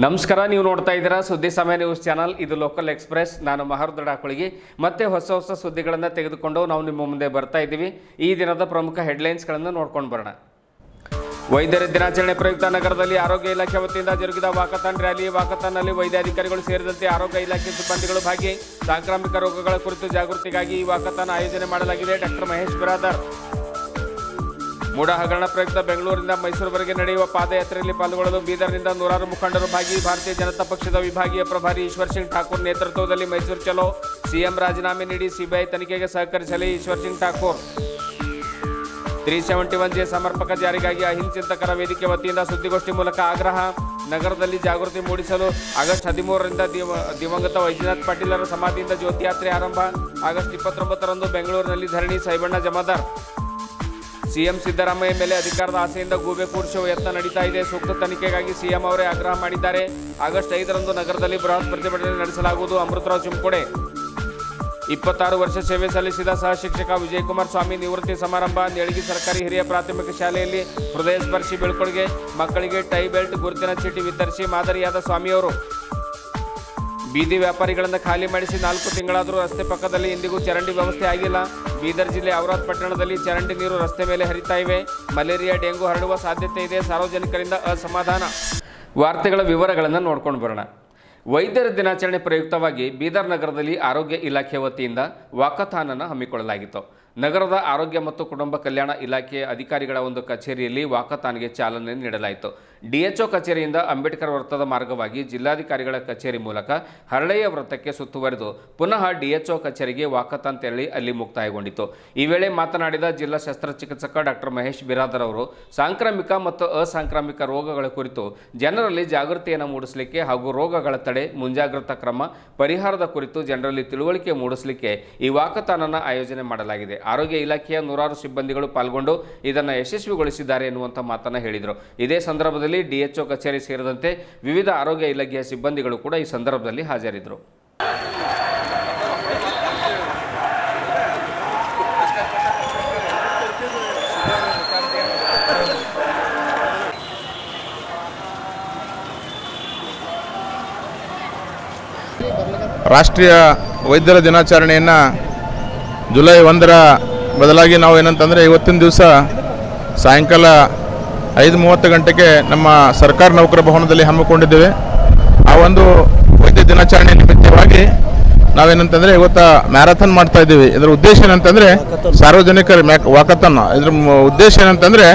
ನಮಸ್ಕಾರ, ನೀವು ನೋಡ್ತಾ ಇದ್ದೀರಾ ಸುದ್ದಿ ಸಮಯ ನ್ಯೂಸ್ ಚಾನಲ್. ಇದು ಲೋಕಲ್ ಎಕ್ಸ್ಪ್ರೆಸ್. ನಾನು ಮಹರ್ದಡ ಹಾಕೊಳಗಿ. ಮತ್ತೆ ಹೊಸ ಸುದ್ದಿಗಳನ್ನು ತೆಗೆದುಕೊಂಡು ನಾವು ನಿಮ್ಮ ಮುಂದೆ ಬರ್ತಾ ಇದ್ದೀವಿ. ಈ ದಿನದ ಪ್ರಮುಖ ಹೆಡ್ಲೈನ್ಸ್ಗಳನ್ನು ನೋಡ್ಕೊಂಡು ಬರೋಣ. ವೈದ್ಯರ ದಿನಾಚರಣೆ ಪ್ರಯುಕ್ತ ನಗರದಲ್ಲಿ ಆರೋಗ್ಯ ಇಲಾಖೆ ವತಿಯಿಂದ ಜರುಗಿದ ವಾಕಥಾನ್ ರ್ಯಾಲಿ. ವಾಕಥಾನ್ನಲ್ಲಿ ವೈದ್ಯಾಧಿಕಾರಿಗಳು ಸೇರಿದಂತೆ ಆರೋಗ್ಯ ಇಲಾಖೆ ಸಿಬ್ಬಂದಿಗಳು ಭಾಗಿ. ಸಾಂಕ್ರಾಮಿಕ ರೋಗಗಳ ಕುರಿತು ಜಾಗೃತಿಗಾಗಿ ಈ ವಾಕಥಾನ್ ಆಯೋಜನೆ ಮಾಡಲಾಗಿದೆ. ಡಾಕ್ಟರ್ ಮಹೇಶ್ ಬಿರಾದರ್. ಮೂಡಾ ಹಗರಣ ಪ್ರಯುಕ್ತ ಬೆಂಗಳೂರಿನಿಂದ ಮೈಸೂರುವರೆಗೆ ನಡೆಯುವ ಪಾದಯಾತ್ರೆಯಲ್ಲಿ ಪಾಲ್ಗೊಳ್ಳಲು ಬೀದರ್ನಿಂದ ನೂರಾರು ಮುಖಂಡರು ಭಾಗಿ. ಭಾರತೀಯ ಜನತಾ ಪಕ್ಷದ ವಿಭಾಗೀಯ ಪ್ರಭಾರಿ ಈಶ್ವರ್ ಸಿಂಗ್ ಠಾಕೂರ್ ನೇತೃತ್ವದಲ್ಲಿ ಮೈಸೂರು ಚಲೋ. ಸಿಎಂ ರಾಜೀನಾಮೆ ನೀಡಿ ಸಿಬಿಐ ತನಿಖೆಗೆ ಸಹಕರಿಸಲಿ ಈಶ್ವರ್ ಸಿಂಗ್ ಠಾಕೂರ್. 371 ಸಮರ್ಪಕ ಜಾರಿಗಾಗಿ ಅಹಿಂದ ಚಿಂತಕರ ವೇದಿಕೆ ವತಿಯಿಂದ ಸುದ್ದಿಗೋಷ್ಠಿ ಮೂಲಕ ಆಗ್ರಹ. ನಗರದಲ್ಲಿ ಜಾಗೃತಿ ಮೂಡಿಸಲು ಆಗಸ್ಟ್ 13ರಿಂದ ದಿವಂಗತ ವೈಜನಾಥ್ ಪಾಟೀಲರ ಸಮಾಧಿಯಿಂದ ಜ್ಯೋತಿ ಯಾತ್ರೆ ಆರಂಭ. ಆಗಸ್ಟ್ 29ರಂದು ಬೆಂಗಳೂರಿನಲ್ಲಿ ಧರಣಿ. ಸೈಬಣ್ಣ ಜಮಾದಾರ್. ಸಿಎಂ ಸಿದ್ದರಾಮಯ್ಯ ಮೇಲೆ ಅಧಿಕಾರದ ಆಸೆಯಿಂದ ಗೂಬೆ ಕೂರಿಸುವ ಯತ್ನ ನಡೀತಾ ಇದೆ. ಸೂಕ್ತ ತನಿಖೆಗಾಗಿ ಸಿಎಂ ಅವರೇ ಆಗ್ರಹ ಮಾಡಿದ್ದಾರೆ. ಆಗಸ್ಟ್ 5ರಂದು ನಗರದಲ್ಲಿ ಬೃಹತ್ ಪ್ರತಿಭಟನೆ ನಡೆಸಲಾಗುವುದು. ಅಮೃತರಾವ್ ಚಿಂಕೋಡೆ. 26 ವರ್ಷ ಸೇವೆ ಸಲ್ಲಿಸಿದ ಸಹ ಶಿಕ್ಷಕ ವಿಜಯಕುಮಾರ್ ಸ್ವಾಮಿ ನಿವೃತ್ತಿ ಸಮಾರಂಭ. ನೇಳಗಿ ಸರ್ಕಾರಿ ಹಿರಿಯ ಪ್ರಾಥಮಿಕ ಶಾಲೆಯಲ್ಲಿ ಹೃದಯ ಸ್ಪರ್ಶಿ ಬೀಳ್ಕೊಡುಗೆ. ಮಕ್ಕಳಿಗೆ ಟೈ ಬೆಲ್ಟ್ ಗುರುತಿನ ಚೀಟಿ ವಿತರಿಸಿ ಮಾದರಿಯಾದ ಸ್ವಾಮಿಯವರು. ಬೀದಿ ವ್ಯಾಪಾರಿಗಳನ್ನು ಖಾಲಿ ಮಾಡಿಸಿ 4 ತಿಂಗಳಾದರೂ ರಸ್ತೆ ಪಕ್ಕದಲ್ಲಿ ಇಂದಿಗೂ ಚರಂಡಿ ವ್ಯವಸ್ಥೆ ಆಗಿಲ್ಲ. ಬೀದರ್ ಜಿಲ್ಲೆ ಔರಾದ್ ಪಟ್ಟಣದಲ್ಲಿ ಚರಂಡಿ ನೀರು ರಸ್ತೆ ಮೇಲೆ ಹರಿತಾ ಇವೆ. ಮಲೇರಿಯಾ ಡೆಂಗು ಹರಡುವ ಸಾಧ್ಯತೆ ಇದೆ. ಸಾರ್ವಜನಿಕರಿಂದ ಅಸಮಾಧಾನ. ವಾರ್ತೆಗಳ ವಿವರಗಳನ್ನು ನೋಡ್ಕೊಂಡು ಬರೋಣ. ವೈದ್ಯರ ದಿನಾಚರಣೆ ಪ್ರಯುಕ್ತವಾಗಿ ಬೀದರ್ ನಗರದಲ್ಲಿ ಆರೋಗ್ಯ ಇಲಾಖೆ ವತಿಯಿಂದ ವಾಕಥಾನ್ ಅನ್ನು ಹಮ್ಮಿಕೊಳ್ಳಲಾಗಿತ್ತು. ನಗರದ ಆರೋಗ್ಯ ಮತ್ತು ಕುಟುಂಬ ಕಲ್ಯಾಣ ಇಲಾಖೆಯ ಅಧಿಕಾರಿಗಳ ಒಂದು ಕಚೇರಿಯಲ್ಲಿ ವಾಕಥಾನ್ಗೆ ಚಾಲನೆ ನೀಡಲಾಯಿತು. ಡಿಎಚ್ಒ ಕಚೇರಿಯಿಂದ ಅಂಬೇಡ್ಕರ್ ವೃತ್ತದ ಮಾರ್ಗವಾಗಿ ಜಿಲ್ಲಾಧಿಕಾರಿಗಳ ಕಚೇರಿ ಮೂಲಕ ಹರಳೆಯ ವೃತ್ತಕ್ಕೆ ಸುತ್ತುವರೆದು ಪುನಃ ಡಿಎಚ್ಒ ಕಚೇರಿಗೆ ವಾಕಥಾನ್ ತೆರಳಿ ಅಲ್ಲಿ ಮುಕ್ತಾಯಗೊಂಡಿತು. ಈ ವೇಳೆ ಮಾತನಾಡಿದ ಜಿಲ್ಲಾ ಶಸ್ತ್ರಚಿಕಿತ್ಸಕ ಡಾಕ್ಟರ್ ಮಹೇಶ್ ಬಿರಾದರ್ ಅವರು ಸಾಂಕ್ರಾಮಿಕ ಮತ್ತು ಅಸಾಂಕ್ರಾಮಿಕ ರೋಗಗಳ ಕುರಿತು ಜನರಲ್ಲಿ ಜಾಗೃತಿಯನ್ನು ಮೂಡಿಸಲಿಕ್ಕೆ ಹಾಗೂ ರೋಗಗಳ ತಡೆ, ಮುಂಜಾಗ್ರತಾ ಕ್ರಮ, ಪರಿಹಾರದ ಕುರಿತು ಜನರಲ್ಲಿ ತಿಳುವಳಿಕೆ ಮೂಡಿಸಲಿಕ್ಕೆ ಈ ವಾಕಥಾನ್ ಅನ್ನು ಆಯೋಜನೆ ಮಾಡಲಾಗಿದೆ. ಆರೋಗ್ಯ ಇಲಾಖೆಯ ನೂರಾರು ಸಿಬ್ಬಂದಿಗಳು ಪಾಲ್ಗೊಂಡು ಇದನ್ನು ಯಶಸ್ವಿಗೊಳಿಸಿದ್ದಾರೆ ಎನ್ನುವಂಥ ಮಾತನ್ನು ಹೇಳಿದರು. ಇದೇ ಸಂದರ್ಭದಲ್ಲಿ ಡಿಎಚ್ಒ ಕಚೇರಿ ಸೇರಿದಂತೆ ವಿವಿಧ ಆರೋಗ್ಯ ಇಲಾಖೆಯ ಸಿಬ್ಬಂದಿಗಳು ಕೂಡ ಈ ಸಂದರ್ಭದಲ್ಲಿ ಹಾಜರಿದ್ದರು. ರಾಷ್ಟ್ರೀಯ ವೈದ್ಯರ ದಿನಾಚರಣೆಯನ್ನು ಜುಲೈ 1ರ ಬದಲಾಗಿ ನಾವು ಏನಂತಂದರೆ ಇವತ್ತಿನ ದಿವಸ ಸಾಯಂಕಾಲ 5:30 ಗಂಟೆಗೆ ನಮ್ಮ ಸರ್ಕಾರ ನೌಕರ ಭವನದಲ್ಲಿ ಹಮ್ಮಿಕೊಂಡಿದ್ದೇವೆ. ಆ ಒಂದು ವೈದ್ಯ ದಿನಾಚರಣೆ ನಿಮಿತ್ತವಾಗಿ ನಾವೇನಂತಂದರೆ ಇವತ್ತು ಮ್ಯಾರಥಾನ್ ಮಾಡ್ತಾ ಇದ್ದೀವಿ. ಇದರ ಉದ್ದೇಶ ಏನಂತಂದರೆ ಸಾರ್ವಜನಿಕರ ವಾಕಥಾನ್. ಇದರ ಉದ್ದೇಶ ಏನಂತಂದರೆ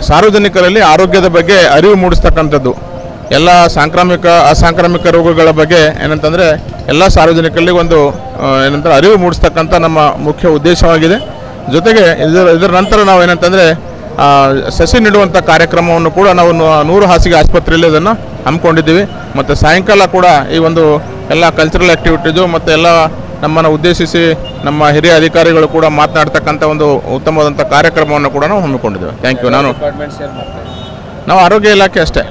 ಸಾರ್ವಜನಿಕರಲ್ಲಿ ಆರೋಗ್ಯದ ಬಗ್ಗೆ ಅರಿವು ಮೂಡಿಸ್ತಕ್ಕಂಥದ್ದು. ಎಲ್ಲ ಸಾಂಕ್ರಾಮಿಕ ಅಸಾಂಕ್ರಾಮಿಕ ರೋಗಗಳ ಬಗ್ಗೆ ಏನಂತಂದರೆ ಎಲ್ಲ ಸಾರ್ವಜನಿಕರಲ್ಲಿ ಒಂದು ಏನಂತಾರೆ ಅರಿವು ಮೂಡಿಸ್ತಕ್ಕಂಥ ನಮ್ಮ ಮುಖ್ಯ ಉದ್ದೇಶವಾಗಿದೆ. ಜೊತೆಗೆ ಇದರ ನಂತರ ನಾವು ಏನಂತಂದರೆ ಸಸಿ ನೆಡುವಂಥ ಕಾರ್ಯಕ್ರಮವನ್ನು ಕೂಡ ನಾವು 100 ಹಾಸಿಗೆ ಆಸ್ಪತ್ರೆಯಲ್ಲಿ ಅದನ್ನು ಹಮ್ಮಿಕೊಂಡಿದ್ದೀವಿ. ಮತ್ತು ಸಾಯಂಕಾಲ ಕೂಡ ಈ ಒಂದು ಎಲ್ಲ ಕಲ್ಚರಲ್ ಆ್ಯಕ್ಟಿವಿಟೀಸು ಮತ್ತು ಎಲ್ಲ ನಮ್ಮನ್ನು ಉದ್ದೇಶಿಸಿ ನಮ್ಮ ಹಿರಿಯ ಅಧಿಕಾರಿಗಳು ಕೂಡ ಮಾತನಾಡ್ತಕ್ಕಂಥ ಒಂದು ಉತ್ತಮವಾದಂಥ ಕಾರ್ಯಕ್ರಮವನ್ನು ಕೂಡ ನಾವು ಹಮ್ಮಿಕೊಂಡಿದ್ದೇವೆ. Thank you. ನಾವು ಆರೋಗ್ಯ ಇಲಾಖೆ ಅಷ್ಟೇ,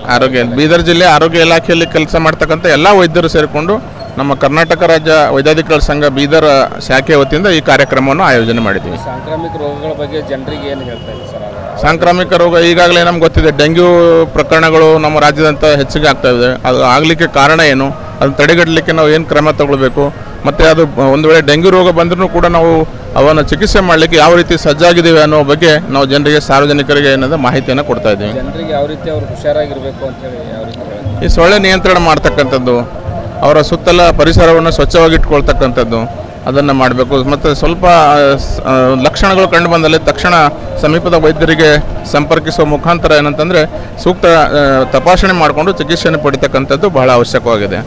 ಬೀದರ್ ಜಿಲ್ಲೆ ಆರೋಗ್ಯ ಇಲಾಖೆಯಲ್ಲಿ ಕೆಲಸ ಮಾಡ್ತಕ್ಕಂಥ ಎಲ್ಲ ವೈದ್ಯರು ಸೇರಿಕೊಂಡು ನಮ್ಮ ಕರ್ನಾಟಕ ರಾಜ್ಯ ವೈದ್ಯಾಧಿಕಾರಿಗಳ ಸಂಘ ಬೀದರ್ ಶಾಖೆ ವತಿಯಿಂದ ಈ ಕಾರ್ಯಕ್ರಮವನ್ನು ಆಯೋಜನೆ ಮಾಡಿದ್ದೀವಿ. ಸಾಂಕ್ರಾಮಿಕ ರೋಗಗಳ ಬಗ್ಗೆ ಜನರಿಗೆ ಏನು ಹೇಳ್ತಾ ಇದೆ ಸರ್? ಸಾಂಕ್ರಾಮಿಕ ರೋಗ ಈಗಾಗಲೇ ನಮ್ಗೆ ಗೊತ್ತಿದೆ. ಡೆಂಗ್ಯೂ ಪ್ರಕರಣಗಳು ನಮ್ಮ ರಾಜ್ಯದಂತ ಹೆಚ್ಚಿಗೆ ಆಗ್ತಾ ಇದೆ. ಅದು ಆಗಲಿಕ್ಕೆ ಕಾರಣ ಏನು, ಅದನ್ನು ತಡೆಗಟ್ಟಲಿಕ್ಕೆ ನಾವು ಏನು ಕ್ರಮ ತಗೊಳ್ಬೇಕು, ಮತ್ತು ಅದು ಒಂದು ವೇಳೆ ಡೆಂಗ್ಯೂ ರೋಗ ಬಂದರೂ ಕೂಡ ನಾವು ಅವನ್ನು ಚಿಕಿತ್ಸೆ ಮಾಡಲಿಕ್ಕೆ ಯಾವ ರೀತಿ ಸಜ್ಜಾಗಿದ್ದೀವಿ ಅನ್ನೋ ಬಗ್ಗೆ ನಾವು ಜನರಿಗೆ ಸಾರ್ವಜನಿಕರಿಗೆ ಏನಂದ್ರೆ ಮಾಹಿತಿಯನ್ನು ಕೊಡ್ತಾ ಇದ್ದೀವಿ. ಜನರಿಗೆ ಯಾವ ರೀತಿ ಅವರು ಹುಷಾರಾಗಿರಬೇಕು ಅಂತೇಳಿ ಯಾವ ರೀತಿ ಈ ಸೊಳ್ಳೆ ನಿಯಂತ್ರಣ ಮಾಡ್ತಕ್ಕಂಥದ್ದು, ಅವರ ಸುತ್ತಲ ಪರಿಸರವನ್ನು ಸ್ವಚ್ಛವಾಗಿಟ್ಕೊಳ್ತಕ್ಕಂಥದ್ದು ಅದನ್ನು ಮಾಡಬೇಕು. ಮತ್ತು ಸ್ವಲ್ಪ ಲಕ್ಷಣಗಳು ಕಂಡು ಬಂದಲ್ಲಿ ತಕ್ಷಣ ಸಮೀಪದ ವೈದ್ಯರಿಗೆ ಸಂಪರ್ಕಿಸುವ ಮುಖಾಂತರ ಏನಂತಂದರೆ ಸೂಕ್ತ ತಪಾಸಣೆ ಮಾಡಿಕೊಂಡು ಚಿಕಿತ್ಸೆಯನ್ನು ಪಡಿತಕ್ಕಂಥದ್ದು ಬಹಳ ಅವಶ್ಯಕವಾಗಿದೆ.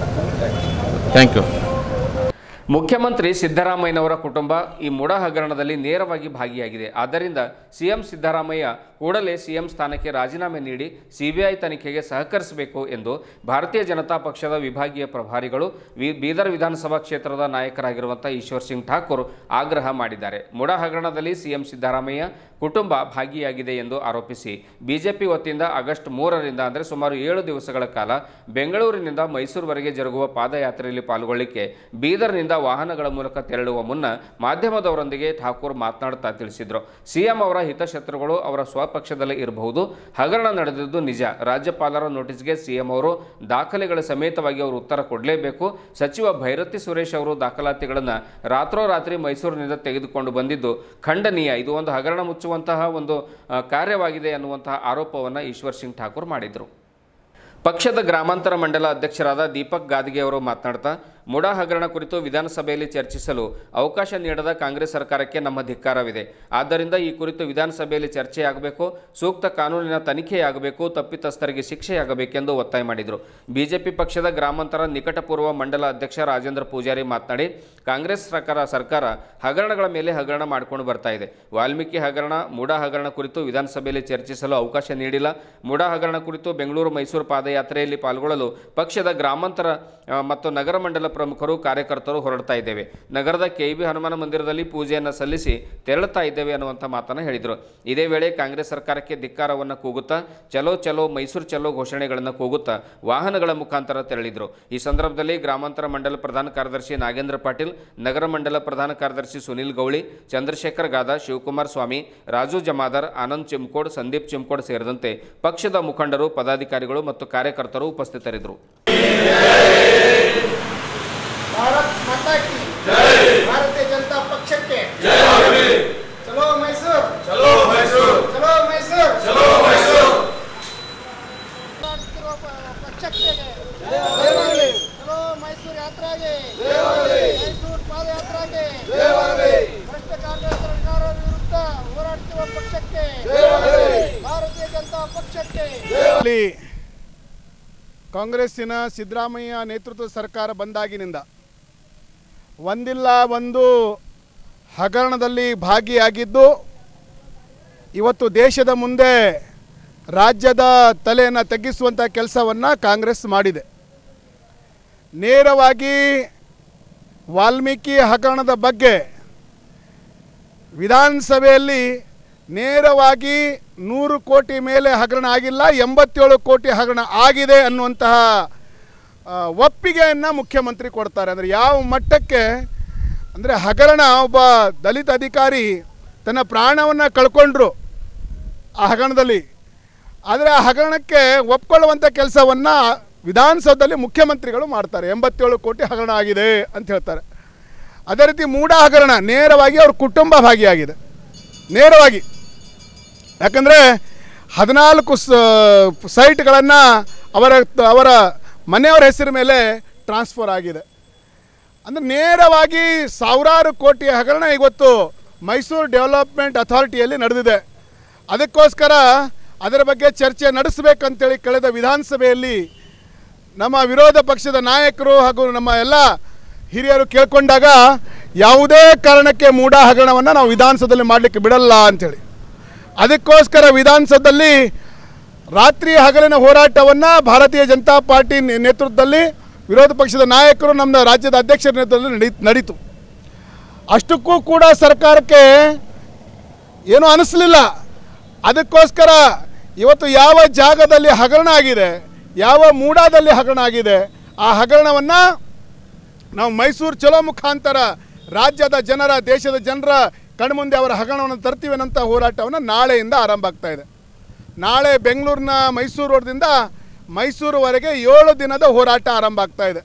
Thank you. ಮುಖ್ಯಮಂತ್ರಿ ಸಿದ್ದರಾಮಯ್ಯನವರ ಕುಟುಂಬ ಈ ಮೂಡಾ ಹಗರಣದಲ್ಲಿ ನೇರವಾಗಿ ಭಾಗಿಯಾಗಿದೆ. ಆದ್ದರಿಂದ ಸಿಎಂ ಸಿದ್ದರಾಮಯ್ಯ ಕೂಡಲೇ ಸಿಎಂ ಸ್ಥಾನಕ್ಕೆ ರಾಜೀನಾಮೆ ನೀಡಿ ಸಿಬಿಐ ತನಿಖೆಗೆ ಸಹಕರಿಸಬೇಕು ಎಂದು ಭಾರತೀಯ ಜನತಾ ಪಕ್ಷದ ವಿಭಾಗೀಯ ಪ್ರಭಾರಿಗಳು ಬೀದರ್ ವಿಧಾನಸಭಾ ಕ್ಷೇತ್ರದ ನಾಯಕರಾಗಿರುವಂಥ ಈಶ್ವರ್ ಸಿಂಗ್ ಠಾಕೂರ್ ಆಗ್ರಹ ಮಾಡಿದ್ದಾರೆ. ಮೂಡಾ ಹಗರಣದಲ್ಲಿ ಸಿಎಂ ಸಿದ್ದರಾಮಯ್ಯ ಕುಟುಂಬ ಭಾಗಿಯಾಗಿದೆ ಎಂದು ಆರೋಪಿಸಿ ಬಿಜೆಪಿ ವತಿಯಿಂದ ಆಗಸ್ಟ್ 3ರಿಂದ ಅಂದರೆ ಸುಮಾರು 7 ದಿವಸಗಳ ಕಾಲ ಬೆಂಗಳೂರಿನಿಂದ ಮೈಸೂರುವರೆಗೆ ಜರುಗುವ ಪಾದಯಾತ್ರೆಯಲ್ಲಿ ಪಾಲ್ಗೊಳ್ಳಿಕ್ಕೆ ಬೀದರ್ನಿಂದ ವಾಹನಗಳ ಮೂಲಕ ತೆರಳುವ ಮುನ್ನ ಮಾಧ್ಯಮದವರೊಂದಿಗೆ ಠಾಕೂರ್ ಮಾತನಾಡುತ್ತಾ ತಿಳಿಸಿದರು. ಸಿಎಂ ಅವರ ಹಿತಶತ್ರುಗಳು ಅವರ ಸ್ವಪಕ್ಷದಲ್ಲೇ ಇರಬಹುದು. ಹಗರಣ ನಡೆದಿದ್ದು ನಿಜ. ರಾಜ್ಯಪಾಲರ ನೋಟಿಸ್ಗೆ ಸಿಎಂ ಅವರು ದಾಖಲೆಗಳ ಸಮೇತವಾಗಿ ಅವರು ಉತ್ತರ ಕೊಡಲೇಬೇಕು. ಸಚಿವ ಭೈರತಿ ಸುರೇಶ್ ಅವರು ದಾಖಲಾತಿಗಳನ್ನು ರಾತ್ರೋರಾತ್ರಿ ಮೈಸೂರಿನಿಂದ ತೆಗೆದುಕೊಂಡು ಬಂದಿದ್ದು ಖಂಡನೀಯ. ಇದು ಒಂದು ಹಗರಣ ಮುಚ್ಚುವಂತಹ ಒಂದು ಕಾರ್ಯವಾಗಿದೆ ಅನ್ನುವಂತಹ ಆರೋಪವನ್ನು ಈಶ್ವರ್ ಸಿಂಗ್ ಠಾಕೂರ್ ಮಾಡಿದರು. ಪಕ್ಷದ ಗ್ರಾಮಾಂತರ ಮಂಡಲ ಅಧ್ಯಕ್ಷರಾದ ದೀಪಕ್ ಗಾದಿಗೆ ಅವರು ಮಾತನಾಡ್ತಾ ಮುಡಾ ಹಗರಣ ಕುರಿತು ವಿಧಾನಸಭೆಯಲ್ಲಿ ಚರ್ಚಿಸಲು ಅವಕಾಶ ನೀಡದ ಕಾಂಗ್ರೆಸ್ ಸರ್ಕಾರಕ್ಕೆ ನಮ್ಮ ಧಿಕ್ಕಾರವಿದೆ. ಆದ್ದರಿಂದ ಈ ಕುರಿತು ವಿಧಾನಸಭೆಯಲ್ಲಿ ಚರ್ಚೆಯಾಗಬೇಕು, ಸೂಕ್ತ ಕಾನೂನಿನ ತನಿಖೆಯಾಗಬೇಕು, ತಪ್ಪಿತಸ್ಥರಿಗೆ ಶಿಕ್ಷೆಯಾಗಬೇಕೆಂದು ಒತ್ತಾಯ ಮಾಡಿದರು. ಬಿಜೆಪಿ ಪಕ್ಷದ ಗ್ರಾಮಾಂತರ ನಿಕಟಪೂರ್ವ ಮಂಡಲ ಅಧ್ಯಕ್ಷ ರಾಜೇಂದ್ರ ಪೂಜಾರಿ ಮಾತನಾಡಿ ಕಾಂಗ್ರೆಸ್ ಸರ್ಕಾರ ಹಗರಣಗಳ ಮೇಲೆ ಹಗರಣ ಮಾಡಿಕೊಂಡು ಬರ್ತಾ ಇದೆ. ವಾಲ್ಮೀಕಿ ಹಗರಣ, ಮುಡಾ ಹಗರಣ ಕುರಿತು ವಿಧಾನಸಭೆಯಲ್ಲಿ ಚರ್ಚಿಸಲು ಅವಕಾಶ ನೀಡಿಲ್ಲ. ಮುಡಾ ಹಗರಣ ಕುರಿತು ಬೆಂಗಳೂರು ಮೈಸೂರು ಪಾದಯಾತ್ರೆಯಲ್ಲಿ ಪಾಲ್ಗೊಳ್ಳಲು ಪಕ್ಷದ ಗ್ರಾಮಾಂತರ ಮತ್ತು ನಗರ ಮಂಡಲ ಪ್ರಮುಖರು ಕಾರ್ಯಕರ್ತರು ಹೊರಡ್ತಾ ಇದ್ದೇವೆ. ನಗರದ ಕೆಬಿ ಹನುಮಾನ ಮಂದಿರದಲ್ಲಿ ಪೂಜೆಯನ್ನು ಸಲ್ಲಿಸಿ ತೆರಳುತ್ತಾ ಇದ್ದೇವೆ ಅನ್ನುವಂಥ ಮಾತನ್ನು ಹೇಳಿದರು. ಇದೇ ವೇಳೆ ಕಾಂಗ್ರೆಸ್ ಸರ್ಕಾರಕ್ಕೆ ಧಿಕ್ಕಾರವನ್ನು ಕೂಗುತ್ತಾ ಚಲೋ ಚಲೋ ಮೈಸೂರು ಚಲೋ ಘೋಷಣೆಗಳನ್ನು ಕೂಗುತ್ತಾ ವಾಹನಗಳ ಮುಖಾಂತರ ತೆರಳಿದರು. ಈ ಸಂದರ್ಭದಲ್ಲಿ ಗ್ರಾಮಾಂತರ ಮಂಡಲ ಪ್ರಧಾನ ಕಾರ್ಯದರ್ಶಿ ನಾಗೇಂದ್ರ ಪಾಟೀಲ್, ನಗರ ಮಂಡಲ ಪ್ರಧಾನ ಕಾರ್ಯದರ್ಶಿ ಸುನಿಲ್ ಗೌಳಿ, ಚಂದ್ರಶೇಖರ್ ಗಾದ, ಶಿವಕುಮಾರ್ ಸ್ವಾಮಿ, ರಾಜು ಜಮಾದಾರ್, ಆನಂದ್ ಚಿಮ್ಕೋಡ್, ಸಂದೀಪ್ ಚಿಮ್ಕೋಡ್ ಸೇರಿದಂತೆ ಪಕ್ಷದ ಮುಖಂಡರು, ಪದಾಧಿಕಾರಿಗಳು ಮತ್ತು ಕಾರ್ಯಕರ್ತರು ಉಪಸ್ಥಿತರಿದ್ದರು. भारत माता की भारतीय जनता पक्ष के चलो मैसूर चलो मैसूर चलो मैसूर चलो मैसूर पक्षಕ್ಕೆ चलो मैसूर यात्राಗೆ मैसूर ಪಾದಯಾತ್ರೆಗೆ ಭ್ರಷ್ಟ ಕಾಂಗ್ರೆಸ್ ಸರ್ಕಾರ ವಿರುದ್ಧ ಹೋರಾಡುವ ಪಕ್ಷಕ್ಕೆ ಭಾರತೀಯ ಜನತಾ ಪಕ್ಷಕ್ಕೆ ಕಾಂಗ್ರೆಸ್ಸಿನ ಸಿದ್ದರಾಮಯ್ಯ ನೇತೃತ್ವದ ಸರ್ಕಾರ ಬಂದಾಗಿನಿಂದ ಒಂದಿಲ್ಲ ಒಂದು ಹಗರಣದಲ್ಲಿ ಭಾಗಿಯಾಗಿದ್ದು ಇವತ್ತು ದೇಶದ ಮುಂದೆ ರಾಜ್ಯದ ತಲೆಯನ್ನು ತಗ್ಗಿಸುವಂಥ ಕೆಲಸವನ್ನು ಕಾಂಗ್ರೆಸ್ ಮಾಡಿದೆ. ನೇರವಾಗಿ ವಾಲ್ಮೀಕಿ ಹಗರಣದ ಬಗ್ಗೆ ವಿಧಾನಸಭೆಯಲ್ಲಿ ನೇರವಾಗಿ 100 ಕೋಟಿ ಮೇಲೆ ಹಗರಣ ಆಗಿಲ್ಲ, 87 ಕೋಟಿ ಹಗರಣ ಆಗಿದೆ ಅನ್ನುವಂತಹ ಒಪ್ಪಿಗೆಯನ್ನು ಮುಖ್ಯಮಂತ್ರಿ ಕೊಡ್ತಾರೆ. ಅಂದರೆ ಯಾವ ಮಟ್ಟಕ್ಕೆ ಅಂದರೆ ಹಗರಣ, ಒಬ್ಬ ದಲಿತ ಅಧಿಕಾರಿ ತನ್ನ ಪ್ರಾಣವನ್ನು ಕಳ್ಕೊಂಡ್ರು ಆ ಹಗರಣದಲ್ಲಿ. ಆದರೆ ಆ ಹಗರಣಕ್ಕೆ ಒಪ್ಕೊಳ್ಳುವಂಥ ಕೆಲಸವನ್ನು ವಿಧಾನಸೌಧದಲ್ಲಿ ಮುಖ್ಯಮಂತ್ರಿಗಳು ಮಾಡ್ತಾರೆ. 87 ಕೋಟಿ ಹಗರಣ ಆಗಿದೆ ಅಂತ ಹೇಳ್ತಾರೆ. ಅದೇ ರೀತಿ ಮೂಡಾ ಹಗರಣ ನೇರವಾಗಿ ಅವ್ರ ಕುಟುಂಬ ಭಾಗಿಯಾಗಿದೆ, ನೇರವಾಗಿ. ಯಾಕಂದರೆ 14 ಸೈಟ್ಗಳನ್ನು ಅವರ ಮನೆಯವರ ಹೆಸರು ಮೇಲೆ ಟ್ರಾನ್ಸ್ಫರ್ ಆಗಿದೆ. ಅಂದರೆ ನೇರವಾಗಿ ಸಾವಿರಾರು ಕೋಟಿ ಹಗರಣ ಇವತ್ತು ಮೈಸೂರು ಡೆವಲಪ್ಮೆಂಟ್ ಅಥಾರಿಟಿಯಲ್ಲಿ ನಡೆದಿದೆ. ಅದಕ್ಕೋಸ್ಕರ ಅದರ ಬಗ್ಗೆ ಚರ್ಚೆ ನಡೆಸಬೇಕಂತೇಳಿ ಕಳೆದ ವಿಧಾನಸಭೆಯಲ್ಲಿ ನಮ್ಮ ವಿರೋಧ ಪಕ್ಷದ ನಾಯಕರು ಹಾಗೂ ನಮ್ಮ ಎಲ್ಲ ಹಿರಿಯರು ಕೇಳ್ಕೊಂಡಾಗ ಯಾವುದೇ ಕಾರಣಕ್ಕೆ ಮೂಡಾ ಹಗರಣವನ್ನು ನಾವು ವಿಧಾನಸಭೆಯಲ್ಲಿ ಮಾಡಲಿಕ್ಕೆ ಬಿಡಲ್ಲ ಅಂಥೇಳಿ, ಅದಕ್ಕೋಸ್ಕರ ವಿಧಾನಸಭೆಯಲ್ಲಿ ರಾತ್ರಿ ಹಗಲಿನ ಹೋರಾಟವನ್ನು ಭಾರತೀಯ ಜನತಾ ಪಾರ್ಟಿ ನೇತೃತ್ವದಲ್ಲಿ ವಿರೋಧ ಪಕ್ಷದ ನಾಯಕರು, ನಮ್ಮ ರಾಜ್ಯದ ಅಧ್ಯಕ್ಷರ ನೇತೃತ್ವದಲ್ಲಿ ನಡೀತು. ಅಷ್ಟಕ್ಕೂ ಕೂಡ ಸರ್ಕಾರಕ್ಕೆ ಏನೂ ಅನಿಸಲಿಲ್ಲ. ಅದಕ್ಕೋಸ್ಕರ ಇವತ್ತು ಯಾವ ಜಾಗದಲ್ಲಿ ಹಗರಣ ಆಗಿದೆ, ಯಾವ ಮೂಡಾದಲ್ಲಿ ಹಗರಣ ಆಗಿದೆ, ಆ ಹಗರಣವನ್ನು ನಾವು ಮೈಸೂರು ಚಲೋ ಮುಖಾಂತರ ರಾಜ್ಯದ ಜನರ, ದೇಶದ ಜನರ ಕಣ್ಮುಂದೆ ಅವರ ಹಗರಣವನ್ನು ತರ್ತೀವಿ ಅನ್ನೋಂಥ ಹೋರಾಟವನ್ನು ನಾಳೆಯಿಂದ ಆರಂಭ ಆಗ್ತಾ ಇದೆ. ನಾಳೆ ಬೆಂಗಳೂರಿನ ಮೈಸೂರು ರೋಡ್ದಿಂದ ಮೈಸೂರುವರೆಗೆ 7 ದಿನದ ಹೋರಾಟ ಆರಂಭ ಆಗ್ತಾ ಇದೆ.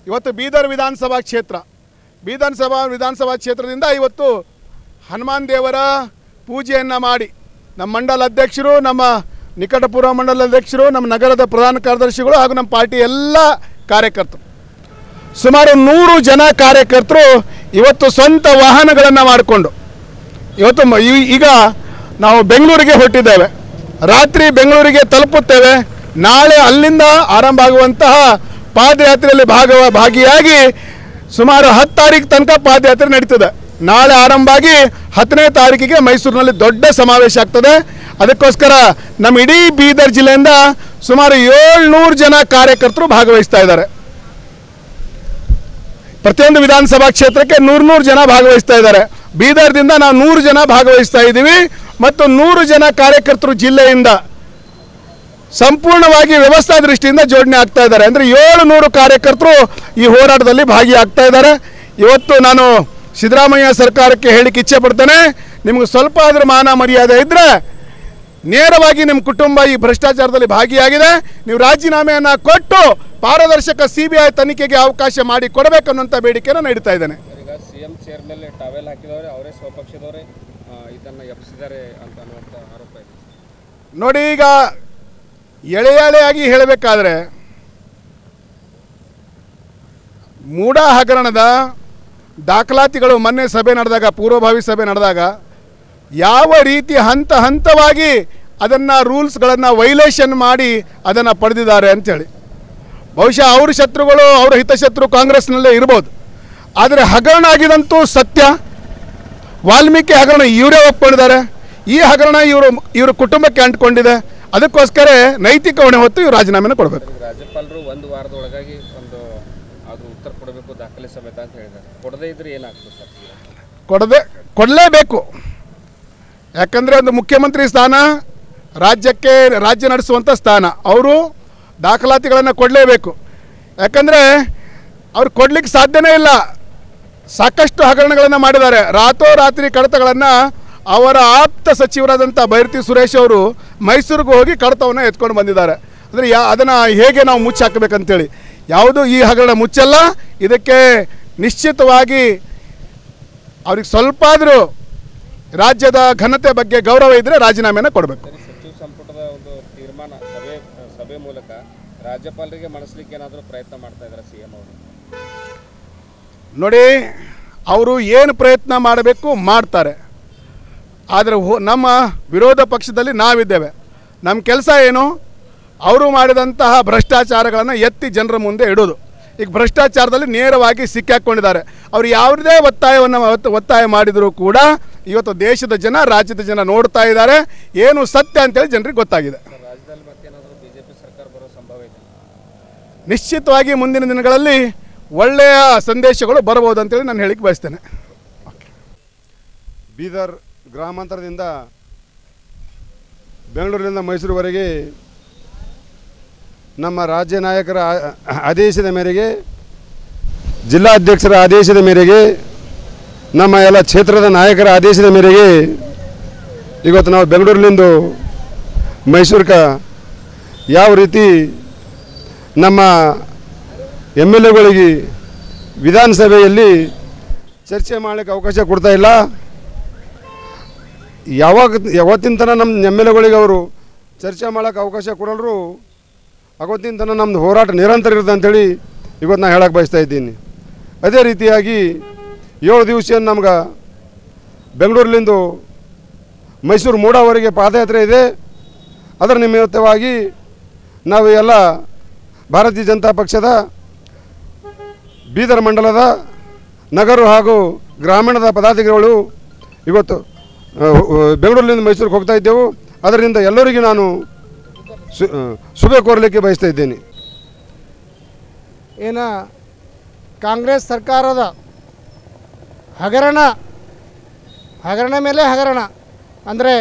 ಇವತ್ತು ಬೀದರ್ ವಿಧಾನಸಭಾ ಕ್ಷೇತ್ರದಿಂದ ಇವತ್ತು ಹನುಮಾನ್ ದೇವರ ಪೂಜೆಯನ್ನು ಮಾಡಿ ನಮ್ಮ ಮಂಡಲ ಅಧ್ಯಕ್ಷರು, ನಮ್ಮ ನಿಕಟಪೂರ್ವ ಮಂಡಲ ಅಧ್ಯಕ್ಷರು, ನಮ್ಮ ನಗರದ ಪ್ರಧಾನ ಕಾರ್ಯದರ್ಶಿಗಳು ಹಾಗೂ ನಮ್ಮ ಪಾರ್ಟಿ ಎಲ್ಲ ಕಾರ್ಯಕರ್ತರು, ಸುಮಾರು 100 ಜನ ಕಾರ್ಯಕರ್ತರು ಇವತ್ತು ಸ್ವಂತ ವಾಹನಗಳನ್ನು ಮಾಡಿಕೊಂಡು ಇವತ್ತು ಈಗ ನಾವು ಬೆಂಗಳೂರಿಗೆ ಹೊರಟಿದ್ದೇವೆ. ರಾತ್ರಿ ಬೆಂಗಳೂರಿಗೆ ತಲುಪುತ್ತೇವೆ. ನಾಳೆ ಅಲ್ಲಿಂದ ಆರಂಭ ಆಗುವಂತಹ ಪಾದಯಾತ್ರೆಯಲ್ಲಿ ಭಾಗಿಯಾಗಿ ಸುಮಾರು 10 ತಾರೀಕು ತನಕ ಪಾದಯಾತ್ರೆ ನಡೀತದೆ. ನಾಳೆ ಆರಂಭ ಆಗಿ 10ನೇ ತಾರೀಕಿಗೆ ಮೈಸೂರಿನಲ್ಲಿ ದೊಡ್ಡ ಸಮಾವೇಶ ಆಗ್ತದೆ. ಅದಕ್ಕೋಸ್ಕರ ನಮ್ಮ ಇಡೀ ಬೀದರ್ ಜಿಲ್ಲೆಯಿಂದ ಸುಮಾರು 700 ಜನ ಕಾರ್ಯಕರ್ತರು ಭಾಗವಹಿಸ್ತಾ ಇದ್ದಾರೆ. ಪ್ರತಿಯೊಂದು ವಿಧಾನಸಭಾ ಕ್ಷೇತ್ರಕ್ಕೆ 100 ಜನ ಭಾಗವಹಿಸ್ತಾ ಇದ್ದಾರೆ. ಬೀದರ್ದಿಂದ ನಾವು 100 ಜನ ಭಾಗವಹಿಸ್ತಾ ಇದ್ದೀವಿ ಮತ್ತು 100 ಜನ ಕಾರ್ಯಕರ್ತರು ಜಿಲ್ಲೆಯಿಂದ ಸಂಪೂರ್ಣವಾಗಿ ವ್ಯವಸ್ಥಾ ದೃಷ್ಟಿಯಿಂದ ಜೋಡಣೆ ಆಗ್ತಾ ಇದ್ದಾರೆ. ಅಂದರೆ 700 ಕಾರ್ಯಕರ್ತರು ಈ ಹೋರಾಟದಲ್ಲಿ ಭಾಗಿಯಾಗ್ತಾ ಇದ್ದಾರೆ. ಇವತ್ತು ನಾನು ಸಿದ್ದರಾಮಯ್ಯ ಸರ್ಕಾರಕ್ಕೆ ಹೇಳಿಕ್ಕೆ ಇಚ್ಛೆ ಪಡ್ತೇನೆ, ನಿಮಗೆ ಸ್ವಲ್ಪ ಆದರೂ ಮಾನ ಮರ್ಯಾದೆ ಇದ್ದರೆ ನೇರವಾಗಿ ನಿಮ್ಮ ಕುಟುಂಬ ಈ ಭ್ರಷ್ಟಾಚಾರದಲ್ಲಿ ಭಾಗಿಯಾಗಿದೆ, ನೀವು ರಾಜೀನಾಮೆಯನ್ನು ಕೊಟ್ಟು ಪಾರದರ್ಶಕ CBI ತನಿಖೆಗೆ ಅವಕಾಶ ಮಾಡಿ ಕೊಡಬೇಕನ್ನುವಂಥ ಬೇಡಿಕೆಯನ್ನು ನೀಡ್ತಾ ಇದ್ದೇನೆ. ಈಗ CM ಚೇರ್ ಮೇಲೆ ಟಾವೆಲ್ ಹಾಕಿದವರೇ ಅವರೇ ಸ್ವಪಕ್ಷದವರೇ ಇದನ್ನು ಎಬ್ಬಿಸಿದ್ದಾರೆ ಅಂತ ಅನ್ನುವಂಥ ಆರೋಪ ಇದೆ. ನೋಡಿ, ಈಗ ಎಳೆಯಾಗಿ ಹೇಳಬೇಕಾದ್ರೆ ಮೂಡ ಹಗರಣದ ದಾಖಲಾತಿಗಳು ಮೊನ್ನೆ ಸಭೆ ನಡೆದಾಗ, ಪೂರ್ವಭಾವಿ ಸಭೆ ನಡೆದಾಗ ಯಾವ ರೀತಿ ಹಂತ ಹಂತವಾಗಿ ಅದನ್ನು ರೂಲ್ಸ್ಗಳನ್ನು ವೈಲೇಷನ್ ಮಾಡಿ ಅದನ್ನು ಪಡೆದಿದ್ದಾರೆ ಅಂಥೇಳಿ. ಬಹುಶಃ ಅವ್ರ ಶತ್ರುಗಳು, ಅವರ ಹಿತಶತ್ರು ಕಾಂಗ್ರೆಸ್ನಲ್ಲೇ ಇರ್ಬೋದು, ಆದರೆ ಹಗರಣ ಆಗಿದಂತೂ ಸತ್ಯ. ವಾಲ್ಮೀಕಿ ಹಗರಣ ಇವರೇ ಒಪ್ಕೊಂಡಿದ್ದಾರೆ, ಈ ಹಗರಣ ಇವರು ಕುಟುಂಬಕ್ಕೆ ಅಂಟ್ಕೊಂಡಿದೆ. ಅದಕ್ಕೋಸ್ಕರ ನೈತಿಕ ಹೊಣೆ ಹೊತ್ತು ಇವರು ರಾಜೀನಾಮೆನ ಕೊಡಬೇಕು. ರಾಜ್ಯಪಾಲರು ಒಂದು ವಾರದೊಳಗಾಗಿ ಒಂದು ಅದು ಉತ್ತರ ಕೊಡಬೇಕು ದಾಖಲೆ ಸಮೇತ ಅಂತ ಹೇಳಿದ್ದಾರೆ. ಕೊಡದೇ ಇದ್ರೆ ಏನಾಗ್ತದೆ ಸರ್? ಕೊಡಲೇಬೇಕು. ಯಾಕಂದರೆ ಒಂದು ಮುಖ್ಯಮಂತ್ರಿ ಸ್ಥಾನ ರಾಜ್ಯ ನಡೆಸುವಂಥ ಸ್ಥಾನ, ಅವರು ದಾಖಲಾತಿಗಳನ್ನು ಕೊಡಲೇಬೇಕು. ಯಾಕಂದರೆ ಅವ್ರು ಕೊಡಲಿಕ್ಕೆ ಸಾಧ್ಯನೇ ಇಲ್ಲ. ಸಾಕಷ್ಟು ಹಗರಣಗಳನ್ನು ಮಾಡಿದ್ದಾರೆ. ರಾತ್ರೋರಾತ್ರಿ ಕಡತಗಳನ್ನು ಅವರ ಆಪ್ತ ಸಚಿವರಾದಂಥ ಬೈರತಿ ಸುರೇಶ್ ಅವರು ಮೈಸೂರಿಗೆ ಹೋಗಿ ಕಡತವನ್ನು ಎತ್ಕೊಂಡು ಬಂದಿದ್ದಾರೆ. ಅಂದರೆ ಅದನ್ನು ಹೇಗೆ ನಾವು ಮುಚ್ಚಾಕಬೇಕಂತೇಳಿ, ಯಾವುದು ಈ ಹಗರಣ ಮುಚ್ಚಲ್ಲ. ಇದಕ್ಕೆ ನಿಶ್ಚಿತವಾಗಿ ಅವ್ರಿಗೆ ಸ್ವಲ್ಪ ಆದರೂ ರಾಜ್ಯದ ಘನತೆ ಬಗ್ಗೆ ಗೌರವ ಇದ್ದರೆ ರಾಜೀನಾಮೆಯನ್ನು ಕೊಡಬೇಕು. ಸಚಿವ ಸಂಪುಟದ ಒಂದು ತೀರ್ಮಾನ ಸಭೆ ಮೂಲಕ ರಾಜ್ಯಪಾಲರಿಗೆ ಮಣಿಸಲಿಕ್ಕೆ ಏನಾದರೂ ಪ್ರಯತ್ನ ಮಾಡ್ತಾ ಇದ್ದಾರೆ CM ಅವರು? ನೋಡಿ, ಅವರು ಏನು ಪ್ರಯತ್ನ ಮಾಡಬೇಕು ಮಾಡ್ತಾರೆ. ಆದರೆ ನಮ್ಮ ವಿರೋಧ ಪಕ್ಷದಲ್ಲಿ ನಾವಿದ್ದೇವೆ. ನಮ್ಮ ಕೆಲಸ ಏನು? ಅವರು ಮಾಡಿದಂತಹ ಭ್ರಷ್ಟಾಚಾರಗಳನ್ನು ಎತ್ತಿ ಜನರ ಮುಂದೆ ಇಡೋದು. ಈಗ ಭ್ರಷ್ಟಾಚಾರದಲ್ಲಿ ನೇರವಾಗಿ ಸಿಕ್ಕಾಕೊಂಡಿದ್ದಾರೆ. ಅವರು ಯಾವುದೇ ಒತ್ತಾಯ ಮಾಡಿದರೂ ಕೂಡ ಇವತ್ತು ದೇಶದ ಜನ, ರಾಜ್ಯದ ಜನ ನೋಡ್ತಾ ಇದ್ದಾರೆ ಏನು ಸತ್ಯ ಅಂತೇಳಿ ಜನರಿಗೆ ಗೊತ್ತಾಗಿದೆ. ರಾಜ್ಯದಲ್ಲಿ ಮತ್ತೇನಾದರೂ BJP ಸರ್ಕಾರ ಬರೋ ಸಂಭವ ಇದೆ? ನಿಶ್ಚಿತವಾಗಿ ಮುಂದಿನ ದಿನಗಳಲ್ಲಿ ಒಳ್ಳೆಯ ಸಂದೇಶಗಳು ಬರಬಹುದು ಅಂತೇಳಿ ನಾನು ಹೇಳಿಕ್ಕೆ ಬಯಸ್ತೇನೆ. ಬೀದರ್ ಗ್ರಾಮಾಂತರದಿಂದ ಬೆಂಗಳೂರಿನಿಂದ ಮೈಸೂರುವರೆಗೆ ನಮ್ಮ ರಾಜ್ಯ ನಾಯಕರ ಆದೇಶದ ಮೇರೆಗೆ, ಜಿಲ್ಲಾಧ್ಯಕ್ಷರ ಆದೇಶದ ಮೇರೆಗೆ, ನಮ್ಮ ಎಲ್ಲ ಕ್ಷೇತ್ರದ ನಾಯಕರ ಆದೇಶದ ಮೇರೆಗೆ ಇವತ್ತು ನಾವು ಬೆಂಗಳೂರಿನಿಂದ ಮೈಸೂರಿಗೆ ಯಾವ ರೀತಿ ನಮ್ಮ MLAಗಳಿಗೆ ವಿಧಾನಸಭೆಯಲ್ಲಿ ಚರ್ಚೆ ಮಾಡಲಿಕ್ಕೆ ಅವಕಾಶ ಕೊಡ್ತಾ ಇಲ್ಲ. ಯಾವತ್ತಿನ ತನಕ ನಮ್ಮ MLAಗಳಿಗೆ ಅವರು ಚರ್ಚೆ ಮಾಡೋಕ್ಕೆ ಅವಕಾಶ ಕೊಡಲ್ರು, ಅವತ್ತಿನ ತನಕ ನಮ್ಮದು ಹೋರಾಟ ನಿರಂತರ ಇರುತ್ತೆ ಅಂಥೇಳಿ ಇವತ್ತು ನಾನು ಹೇಳಕ್ಕೆ ಬಯಸ್ತಾ ಇದ್ದೀನಿ. ಅದೇ ರೀತಿಯಾಗಿ 7 ದಿವಸ ನಮ್ಗೆ ಬೆಂಗಳೂರಿನಿಂದ ಮೈಸೂರು ಮೂಡವರೆಗೆ ಪಾದಯಾತ್ರೆ ಇದೆ. ಅದರ ನಿಮಿತ್ತವಾಗಿ ನಾವು ಎಲ್ಲ ಭಾರತೀಯ ಜನತಾ ಪಕ್ಷದ ಬೀದರ್ ಮಂಡಲದ ನಗರ ಹಾಗೂ ಗ್ರಾಮೀಣದ ಪದಾಧಿಕಾರಿಗಳು ಇವತ್ತು ಬೆಂಗಳೂರಿನಿಂದ ಮೈಸೂರಿಗೆ ಹೋಗ್ತಾ ಇದ್ದೆವು. ಅದರಿಂದ ಎಲ್ಲರಿಗೂ ನಾನು ಶುಭ ಕೋರಲಿಕ್ಕೆ ಬಯಸ್ತಾ ಇದ್ದೇನೆ. ಏನು ಕಾಂಗ್ರೆಸ್ ಸರ್ಕಾರದ ಹಗರಣ ಮೇಲೆ ಹಗರಣ ಅಂದರೆ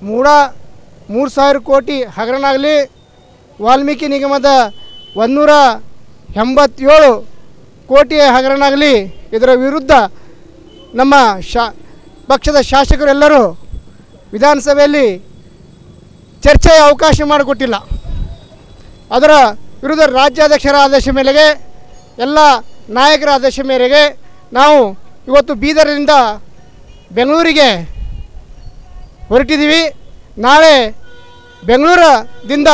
3,000 ಕೋಟಿ ಹಗರಣ ಆಗಲಿ, ವಾಲ್ಮೀಕಿ ನಿಗಮದ 187 ಕೋಟಿ ಹಗರಣ ಆಗಲಿ, ಇದರ ವಿರುದ್ಧ ನಮ್ಮ ಪಕ್ಷದ ಶಾಸಕರೆಲ್ಲರೂ ವಿಧಾನಸಭೆಯಲ್ಲಿ ಚರ್ಚೆಯ ಅವಕಾಶ ಮಾಡಿಕೊಟ್ಟಿಲ್ಲ. ಅದರ ವಿರುದ್ಧ ರಾಜ್ಯಾಧ್ಯಕ್ಷರ ಆದೇಶ ಮೇರೆಗೆ, ಎಲ್ಲ ನಾಯಕರ ಆದೇಶ ಮೇರೆಗೆ ನಾವು ಇವತ್ತು ಬೀದರ್ನಿಂದ ಬೆಂಗಳೂರಿಗೆ ಹೊರಟಿದ್ದೀವಿ. ನಾಳೆ ಬೆಂಗಳೂರದಿಂದ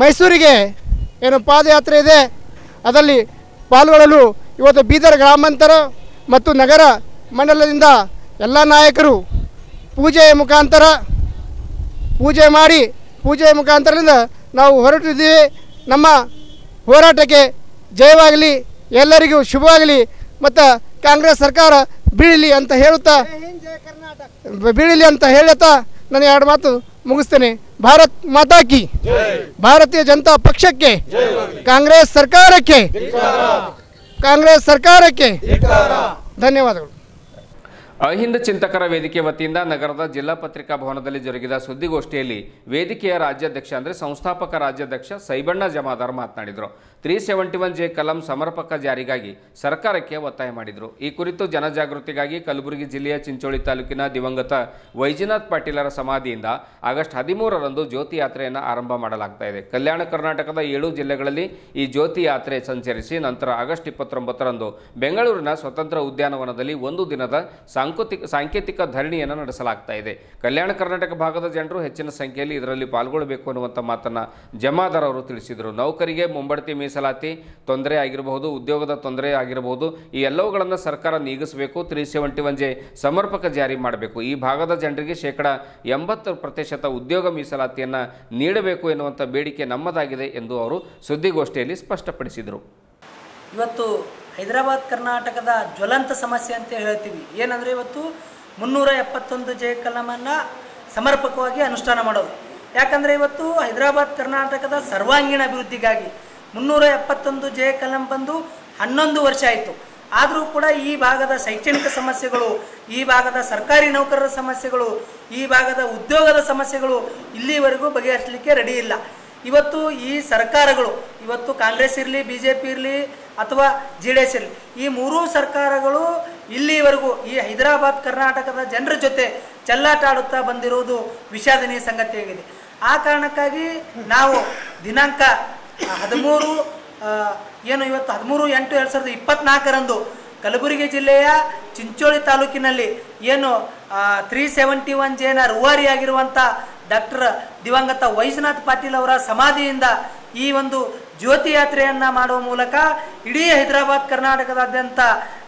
ಮೈಸೂರಿಗೆ ಏನು ಪಾದಯಾತ್ರೆ ಇದೆ, ಅದರಲ್ಲಿ ಪಾಲ್ಗೊಳ್ಳಲು ಇವತ್ತು ಬೀದರ್ ಗ್ರಾಮಾಂತರ ಮತ್ತು ನಗರ ಮಂಡಲದಿಂದ ಎಲ್ಲ ನಾಯಕರು ಪೂಜೆಯ ಮುಖಾಂತರದಿಂದ ನಾವು ಹೊರಟಿದ್ದೀವಿ. ನಮ್ಮ ಹೋರಾಟಕ್ಕೆ ಜಯವಾಗಲಿ, ಎಲ್ಲರಿಗೂ ಶುಭವಾಗಲಿ ಮತ್ತು ಕಾಂಗ್ರೆಸ್ ಸರ್ಕಾರ ಬೀಳಲಿ ಅಂತ ಹೇಳುತ್ತಾ ನಾನು 2 ಮಾತು ಮುಗಿಸ್ತೇನೆ. ಭಾರತ್ ಮಾತಾ ಕಿ, ಭಾರತೀಯ ಜನತಾ ಪಕ್ಷಕ್ಕೆ, ಕಾಂಗ್ರೆಸ್ ಸರ್ಕಾರಕ್ಕೆ ಧನ್ಯವಾದಗಳು. ಅಹಿಂದ ಚಿಂತಕರ ವೇದಿಕೆ ವತಿಯಿಂದ ನಗರದ ಜಿಲ್ಲಾ ಪತ್ರಿಕಾ ಭವನದಲ್ಲಿ ಜರುಗಿದ ಸುದ್ದಿಗೋಷ್ಠಿಯಲ್ಲಿ ವೇದಿಕೆಯ ರಾಜ್ಯಾಧ್ಯಕ್ಷ ಅಂದರೆ ಸಂಸ್ಥಾಪಕ ರಾಜ್ಯಾಧ್ಯಕ್ಷ ಸೈಬಣ್ಣ ಜಮಾದಾರ್ ಮಾತನಾಡಿದರು. 371J ಕಲಂ ಸಮರ್ಪಕ ಜಾರಿಗಾಗಿ ಸರ್ಕಾರಕ್ಕೆ ಒತ್ತಾಯ ಮಾಡಿದರು. ಈ ಕುರಿತು ಜನಜಾಗೃತಿಗಾಗಿ ಕಲಬುರಗಿ ಜಿಲ್ಲೆಯ ಚಿಂಚೋಳಿ ತಾಲೂಕಿನ ದಿವಂಗತ ವೈಜನಾಥ್ ಪಾಟೀಲರ ಸಮಾಧಿಯಿಂದ ಆಗಸ್ಟ್ 13ರಂದು ಜ್ಯೋತಿ ಯಾತ್ರೆಯನ್ನು ಆರಂಭ ಮಾಡಲಾಗ್ತಾ ಇದೆ. ಕಲ್ಯಾಣ ಕರ್ನಾಟಕದ 7 ಜಿಲ್ಲೆಗಳಲ್ಲಿ ಈ ಜ್ಯೋತಿ ಯಾತ್ರೆ ಸಂಚರಿಸಿ ನಂತರ ಆಗಸ್ಟ್ 29ರಂದು ಬೆಂಗಳೂರಿನ ಸ್ವತಂತ್ರ ಉದ್ಯಾನವನದಲ್ಲಿ 1 ದಿನದ ಸಾಂಕೇತಿಕ ಧರಣಿಯನ್ನು ನಡೆಸಲಾಗ್ತಾ ಇದೆ. ಕಲ್ಯಾಣ ಕರ್ನಾಟಕ ಭಾಗದ ಜನರು ಹೆಚ್ಚಿನ ಸಂಖ್ಯೆಯಲ್ಲಿ ಇದರಲ್ಲಿ ಪಾಲ್ಗೊಳ್ಳಬೇಕು ಅನ್ನುವಂಥ ಮಾತನ್ನು ಜಮಾದಾರ್ ಅವರು ತಿಳಿಸಿದರು. ನೌಕರಿಗೆ ಮುಂಬಡ್ತಿ ಮೀಸಲಾತಿ ತೊಂದರೆ ಆಗಿರಬಹುದು, ಉದ್ಯೋಗದ ತೊಂದರೆ ಆಗಿರಬಹುದು, ಈ ಎಲ್ಲವುಗಳನ್ನು ಸರ್ಕಾರ ನೀಗಿಸಬೇಕು. 371J ಸಮರ್ಪಕ ಜಾರಿ ಮಾಡಬೇಕು. ಈ ಭಾಗದ ಜನರಿಗೆ 80% ಉದ್ಯೋಗ ಮೀಸಲಾತಿಯನ್ನು ನೀಡಬೇಕು ಎನ್ನುವಂಥ ಬೇಡಿಕೆ ನಮ್ಮದಾಗಿದೆ ಎಂದು ಅವರು ಸುದ್ದಿಗೋಷ್ಠಿಯಲ್ಲಿ ಸ್ಪಷ್ಟಪಡಿಸಿದರು. ಇವತ್ತು ಹೈದರಾಬಾದ್ ಕರ್ನಾಟಕದ ಜ್ವಲಂತ ಸಮಸ್ಯೆ ಅಂತ ಹೇಳ್ತೀವಿ. ಏನಂದರೆ ಇವತ್ತು 371J ಕಲಮನ್ನು ಸಮರ್ಪಕವಾಗಿ ಅನುಷ್ಠಾನ ಮಾಡೋದು. ಯಾಕಂದರೆ ಇವತ್ತು ಹೈದರಾಬಾದ್ ಕರ್ನಾಟಕದ ಸರ್ವಾಂಗೀಣ ಅಭಿವೃದ್ಧಿಗಾಗಿ 371J ಕಲಂ ಬಂದು 11 ವರ್ಷ ಆಯಿತು. ಆದರೂ ಕೂಡ ಈ ಭಾಗದ ಶೈಕ್ಷಣಿಕ ಸಮಸ್ಯೆಗಳು, ಈ ಭಾಗದ ಸರ್ಕಾರಿ ನೌಕರರ ಸಮಸ್ಯೆಗಳು, ಈ ಭಾಗದ ಉದ್ಯೋಗದ ಸಮಸ್ಯೆಗಳು ಇಲ್ಲಿವರೆಗೂ ಬಗೆಹರಿಸಲಿಕ್ಕೆ ರೆಡಿ ಇಲ್ಲ. ಇವತ್ತು ಈ ಸರ್ಕಾರಗಳು, ಇವತ್ತು ಕಾಂಗ್ರೆಸ್ ಇರಲಿ, BJP ಇರಲಿ ಅಥವಾ JDS ಇರಲಿ, ಈ 3 ಸರ್ಕಾರಗಳು ಇಲ್ಲಿವರೆಗೂ ಈ ಹೈದರಾಬಾದ್ ಕರ್ನಾಟಕದ ಜನರ ಜೊತೆ ಚೆಲ್ಲಾಟ ಆಡುತ್ತಾ ಬಂದಿರುವುದು ವಿಷಾದನೀಯ ಸಂಗತಿಯಾಗಿದೆ. ಆ ಕಾರಣಕ್ಕಾಗಿ ನಾವು ದಿನಾಂಕ 13/8/2024 ಕಲಬುರಗಿ ಜಿಲ್ಲೆಯ ಚಿಂಚೋಳಿ ತಾಲೂಕಿನಲ್ಲಿ ಏನು 371Jನ ರೂವಾರಿಯಾಗಿರುವಂಥ ಡಾಕ್ಟರ್ ದಿವಂಗತ ವೈಜನಾಥ್ ಪಾಟೀಲ್ ಅವರ ಸಮಾಧಿಯಿಂದ ಈ ಒಂದು ಜ್ಯೋತಿ ಯಾತ್ರೆಯನ್ನು ಮಾಡುವ ಮೂಲಕ ಇಡೀ ಹೈದರಾಬಾದ್ ಕರ್ನಾಟಕದಾದ್ಯಂತ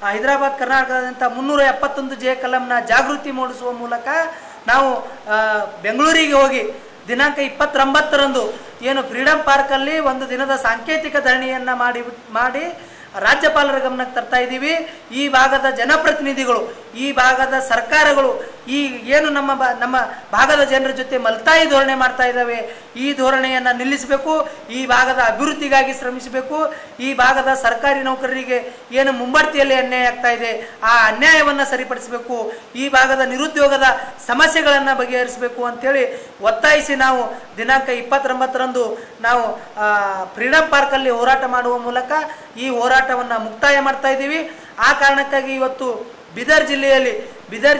371J ಕಲಂನ ಜಾಗೃತಿ ಮೂಡಿಸುವ ಮೂಲಕ ನಾವು ಬೆಂಗಳೂರಿಗೆ ಹೋಗಿ ದಿನಾಂಕ 29ರಂದು ಏನು ಫ್ರೀಡಂ ಪಾರ್ಕಲ್ಲಿ 1 ದಿನದ ಸಾಂಕೇತಿಕ ಧರಣಿಯನ್ನು ಮಾಡಿ ರಾಜ್ಯಪಾಲರ ಗಮನಕ್ಕೆ ತರ್ತಾ ಇದ್ದೀವಿ. ಈ ಭಾಗದ ಜನಪ್ರತಿನಿಧಿಗಳು, ಈ ಭಾಗದ ಸರ್ಕಾರಗಳು ಈ ಏನು ನಮ್ಮ ಭಾಗದ ಜನರ ಜೊತೆ ಮಲ್ತಾಯಿ ಧೋರಣೆ ಮಾಡ್ತಾ ಇದ್ದಾವೆ, ಈ ಧೋರಣೆಯನ್ನು ನಿಲ್ಲಿಸಬೇಕು. ಈ ಭಾಗದ ಅಭಿವೃದ್ಧಿಗಾಗಿ ಶ್ರಮಿಸಬೇಕು. ಈ ಭಾಗದ ಸರ್ಕಾರಿ ನೌಕರರಿಗೆ ಏನು ಮುಂಬಡ್ತಿಯಲ್ಲಿ ಅನ್ಯಾಯ ಆಗ್ತಾ ಇದೆ, ಆ ಅನ್ಯಾಯವನ್ನು ಸರಿಪಡಿಸಬೇಕು. ಈ ಭಾಗದ ನಿರುದ್ಯೋಗದ ಸಮಸ್ಯೆಗಳನ್ನು ಬಗೆಹರಿಸಬೇಕು ಅಂತೇಳಿ ಒತ್ತಾಯಿಸಿ ನಾವು ದಿನಾಂಕ 29ರಂದು ನಾವು ಫ್ರೀಡಂ ಪಾರ್ಕಲ್ಲಿ ಹೋರಾಟ ಮಾಡುವ ಮೂಲಕ ಈ ಹೋರಾಟವನ್ನು ಮುಕ್ತಾಯ ಮಾಡ್ತಾ ಇದ್ದೀವಿ. ಆ ಕಾರಣಕ್ಕಾಗಿ ಇವತ್ತು ಬೀದರ್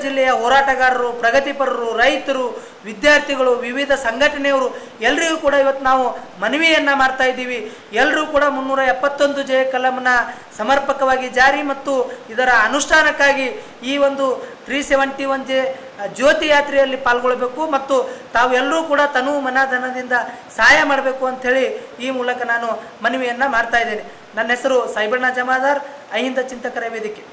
ಜಿಲ್ಲೆಯ ಹೋರಾಟಗಾರರು, ಪ್ರಗತಿಪರರು, ರೈತರು, ವಿದ್ಯಾರ್ಥಿಗಳು, ವಿವಿಧ ಸಂಘಟನೆಯವರು ಎಲ್ಲರಿಗೂ ಕೂಡ ಇವತ್ತು ನಾವು ಮನವಿಯನ್ನು ಮಾಡ್ತಾ ಇದ್ದೀವಿ. ಎಲ್ಲರೂ ಕೂಡ 371J ಕಲಂನ ಸಮರ್ಪಕವಾಗಿ ಜಾರಿ ಮತ್ತು ಇದರ ಅನುಷ್ಠಾನಕ್ಕಾಗಿ ಈ ಒಂದು 371J ಜ್ಯೋತಿ ಯಾತ್ರೆಯಲ್ಲಿ ಪಾಲ್ಗೊಳ್ಳಬೇಕು ಮತ್ತು ತಾವೆಲ್ಲರೂ ಕೂಡ ತನು ಮನಧನದಿಂದ ಸಹಾಯ ಮಾಡಬೇಕು ಅಂಥೇಳಿ ಈ ಮೂಲಕ ನಾನು ಮನವಿಯನ್ನು ಮಾಡ್ತಾ ಇದ್ದೇನೆ. ನನ್ನ ಹೆಸರು ಸಾಯಿಬಣ್ಣ ಜಮಾದಾರ್, ಅಹಿಂದ ಚಿಂತಕರ ವೇದಿಕೆ.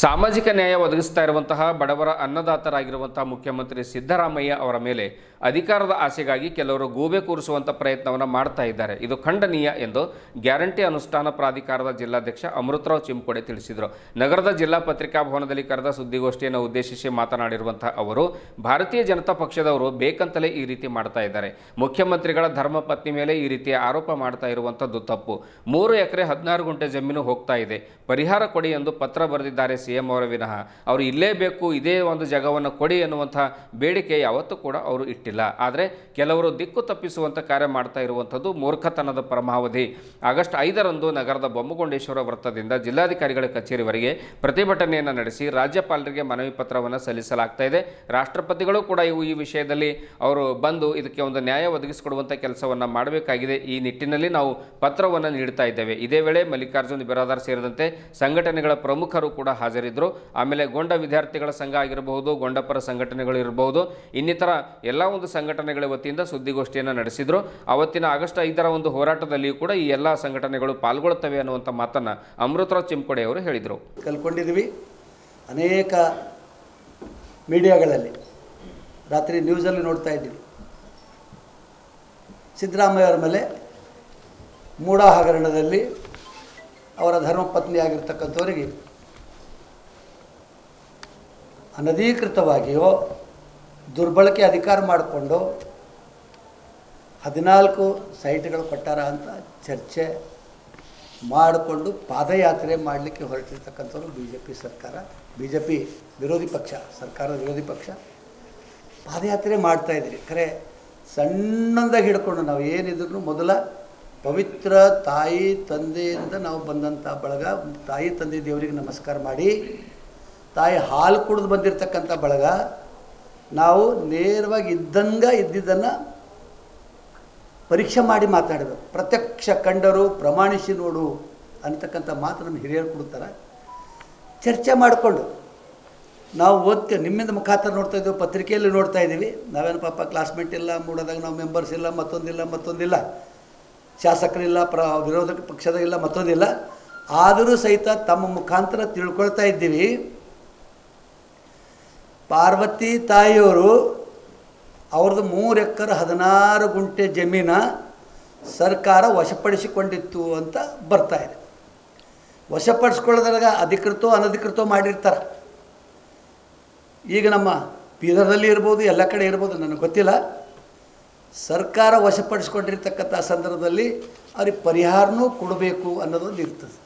ಸಾಮಾಜಿಕ ನ್ಯಾಯ ಒದಗಿಸ್ತಾ ಇರುವಂತಹ ಬಡವರ ಅನ್ನದಾತರಾಗಿರುವಂತಹ ಮುಖ್ಯಮಂತ್ರಿ ಸಿದ್ದರಾಮಯ್ಯ ಅವರ ಮೇಲೆ ಅಧಿಕಾರದ ಆಸೆಗಾಗಿ ಕೆಲವರು ಗೂಬೆ ಕೂರಿಸುವಂಥ ಪ್ರಯತ್ನವನ್ನು ಮಾಡ್ತಾ ಇದ್ದಾರೆ. ಇದು ಖಂಡನೀಯ ಎಂದು ಗ್ಯಾರಂಟಿ ಅನುಷ್ಠಾನ ಪ್ರಾಧಿಕಾರದ ಜಿಲ್ಲಾಧ್ಯಕ್ಷ ಅಮೃತರಾವ್ ಚಿಮ್ಕೋಡೆ ತಿಳಿಸಿದರು. ನಗರದ ಜಿಲ್ಲಾ ಪತ್ರಿಕಾ ಭವನದಲ್ಲಿ ಕರೆದ ಸುದ್ದಿಗೋಷ್ಠಿಯನ್ನು ಉದ್ದೇಶಿಸಿ ಮಾತನಾಡಿರುವಂತಹ ಅವರು, ಭಾರತೀಯ ಜನತಾ ಪಕ್ಷದವರು ಬೇಕಂತಲೇ ಈ ರೀತಿ ಮಾಡ್ತಾ ಇದ್ದಾರೆ. ಮುಖ್ಯಮಂತ್ರಿಗಳ ಧರ್ಮಪತ್ನಿ ಮೇಲೆ ಈ ರೀತಿಯ ಆರೋಪ ಮಾಡ್ತಾ ಇರುವಂಥದ್ದು ತಪ್ಪು. 3 ಎಕರೆ 16 ಗುಂಟೆ ಜಮೀನು ಹೋಗ್ತಾ ಇದೆ, ಪರಿಹಾರ ಕೊಡಿ ಎಂದು ಪತ್ರ ಬರೆದಿದ್ದಾರೆ CM ಅವರ ವಿನಃ ಅವರು ಇಲ್ಲೇ ಬೇಕು, ಇದೇ ಒಂದು ಜಾಗವನ್ನು ಕೊಡಿ ಎನ್ನುವಂಥ ಬೇಡಿಕೆ ಯಾವತ್ತೂ ಕೂಡ ಅವರು ಇಟ್ಟಿಲ್ಲ. ಆದರೆ ಕೆಲವರು ದಿಕ್ಕು ತಪ್ಪಿಸುವಂಥ ಕಾರ್ಯ ಮಾಡ್ತಾ ಇರುವಂಥದ್ದು ಮೂರ್ಖತನದ ಪರಮಾವಧಿ. ಆಗಸ್ಟ್ 5ರಂದು ನಗರದ ಬೊಮ್ಮಗೊಂಡೇಶ್ವರ ವೃತ್ತದಿಂದ ಜಿಲ್ಲಾಧಿಕಾರಿಗಳ ಕಚೇರಿವರೆಗೆ ಪ್ರತಿಭಟನೆಯನ್ನು ನಡೆಸಿ ರಾಜ್ಯಪಾಲರಿಗೆ ಮನವಿ ಪತ್ರವನ್ನು ಸಲ್ಲಿಸಲಾಗ್ತಾ ಇದೆ. ರಾಷ್ಟ್ರಪತಿಗಳು ಕೂಡ ಈ ವಿಷಯದಲ್ಲಿ ಅವರು ಬಂದು ಇದಕ್ಕೆ ಒಂದು ನ್ಯಾಯ ಒದಗಿಸಿಕೊಡುವಂಥ ಕೆಲಸವನ್ನು ಮಾಡಬೇಕಾಗಿದೆ. ಈ ನಿಟ್ಟಿನಲ್ಲಿ ನಾವು ಪತ್ರವನ್ನು ನೀಡ್ತಾ ಇದ್ದೇವೆ. ಇದೇ ವೇಳೆ ಮಲ್ಲಿಕಾರ್ಜುನ್ ಬಿರಾದಾರ್ ಸೇರಿದಂತೆ ಸಂಘಟನೆಗಳ ಪ್ರಮುಖರು ಕೂಡ ಹಾಜರಿದ್ದರು. ಆಮೇಲೆ ಗೊಂಡ ವಿದ್ಯಾರ್ಥಿಗಳ ಸಂಘ ಆಗಿರಬಹುದು, ಗೊಂಡಪರ ಸಂಘಟನೆಗಳು ಇರಬಹುದು, ಇನ್ನಿತರ ಎಲ್ಲ ಒಂದು ಸಂಘಟನೆಗಳ ವತಿಯಿಂದ ಸುದ್ದಿಗೋಷ್ಠಿಯನ್ನು ನಡೆಸಿದರು. ಅವತ್ತಿನ ಆಗಸ್ಟ್ 5ರ ಒಂದು ಹೋರಾಟದಲ್ಲಿಯೂ ಕೂಡ ಈ ಎಲ್ಲ ಸಂಘಟನೆಗಳು ಪಾಲ್ಗೊಳ್ಳುತ್ತವೆ ಅನ್ನುವಂಥ ಮಾತನ್ನು ಅಮೃತರಾವ್ ಚಿಮ್ಕೋಡೆ ಅವರು ಹೇಳಿದರು. ಕಲ್ಕೊಂಡಿದ್ದೀವಿ. ಅನೇಕ ಮೀಡಿಯಾಗಳಲ್ಲಿ ರಾತ್ರಿ ನ್ಯೂಸಲ್ಲಿ ನೋಡ್ತಾ ಇದ್ದೀವಿ. ಸಿದ್ದರಾಮಯ್ಯ ಅವರ ಮೇಲೆ ಮೂಡಾ ಹಗರಣದಲ್ಲಿ ಅವರ ಧರ್ಮಪತ್ನಿಯಾಗಿರ್ತಕ್ಕಂಥವರಿಗೆ ಅನಧಿಕೃತವಾಗಿಯೋ ದುರ್ಬಳಕೆ ಅಧಿಕಾರ ಮಾಡಿಕೊಂಡು 14 ಸೈಟ್ಗಳು ಕೊಟ್ಟಾರ ಅಂತ ಚರ್ಚೆ ಮಾಡಿಕೊಂಡು ಪಾದಯಾತ್ರೆ ಮಾಡಲಿಕ್ಕೆ ಹೊರಟಿರ್ತಕ್ಕಂಥವ್ರು BJP ವಿರೋಧಿ ಪಕ್ಷ, ಸರ್ಕಾರದ ವಿರೋಧಿ ಪಕ್ಷ ಪಾದಯಾತ್ರೆ ಮಾಡ್ತಾಯಿದ್ರಿ. ಖರೆ ಸಣ್ಣದಾಗಿ ಹಿಡ್ಕೊಂಡು ನಾವು ಏನಿದ್ರು ಮೊದಲ ಪವಿತ್ರ ತಾಯಿ ತಂದೆಯಿಂದ ನಾವು ಬಂದಂಥ ಬಳಗ, ತಾಯಿ ತಂದೆ ದೇವರಿಗೆ ನಮಸ್ಕಾರ ಮಾಡಿ, ತಾಯಿ ಹಾಲು ಕುಡಿದು ಬಂದಿರತಕ್ಕಂಥ ಬಳಗ, ನಾವು ನೇರವಾಗಿ ಇದ್ದಿದ್ದನ್ನು ಪರೀಕ್ಷೆ ಮಾಡಿ ಮಾತಾಡಬೇಕು. ಪ್ರತ್ಯಕ್ಷ ಕಂಡರು ಪ್ರಮಾಣಿಸಿ ನೋಡು ಅಂತಕ್ಕಂಥ ಮಾತು ನಮ್ಮ ಹಿರಿಯರು ಕೊಡ್ತಾರೆ. ಚರ್ಚೆ ಮಾಡಿಕೊಂಡು ನಾವು ಓದ್ತೇವೆ, ನಿಮ್ಮಿಂದ ಮುಖಾಂತರ ನೋಡ್ತಾ ಇದ್ದೀವಿ, ಪತ್ರಿಕೆಯಲ್ಲಿ ನೋಡ್ತಾ ಇದ್ದೀವಿ. ನಾವೇನು ಪಾಪ ಕ್ಲಾಸ್ಮೇಟ್ ಇಲ್ಲ, ಮೂಡೋದಾಗ ನಾವು ಮೆಂಬರ್ಸ್ ಇಲ್ಲ, ಮತ್ತೊಂದಿಲ್ಲ, ಶಾಸಕರಿಲ್ಲ, ವಿರೋಧ ಪಕ್ಷದಾಗಿಲ್ಲ, ಮತ್ತೊಂದಿಲ್ಲ. ಆದರೂ ಸಹಿತ ತಮ್ಮ ಮುಖಾಂತರ ತಿಳ್ಕೊಳ್ತಾ ಇದ್ದೀವಿ, ಪಾರ್ವತಿ ತಾಯಿಯವರು ಅವ್ರದ್ದು 3 ಎಕರೆ 16 ಗುಂಟೆ ಜಮೀನ ಸರ್ಕಾರ ವಶಪಡಿಸಿಕೊಂಡಿತ್ತು ಅಂತ ಬರ್ತಾಯಿದೆ. ವಶಪಡಿಸ್ಕೊಳ್ಳೋದ್ರಾಗ ಅಧಿಕೃತ ಅನಧಿಕೃತ ಮಾಡಿರ್ತಾರೆ. ಈಗ ನಮ್ಮ ಬೀದರ್ದಲ್ಲಿ ಇರ್ಬೋದು, ಎಲ್ಲ ಕಡೆ ಇರ್ಬೋದು, ನನಗೆ ಗೊತ್ತಿಲ್ಲ. ಸರ್ಕಾರ ವಶಪಡಿಸ್ಕೊಂಡಿರ್ತಕ್ಕಂಥ ಸಂದರ್ಭದಲ್ಲಿ ಅವ್ರಿಗೆ ಪರಿಹಾರನೂ ಕೊಡಬೇಕು ಅನ್ನೋದೊಂದು ಇರ್ತದೆ.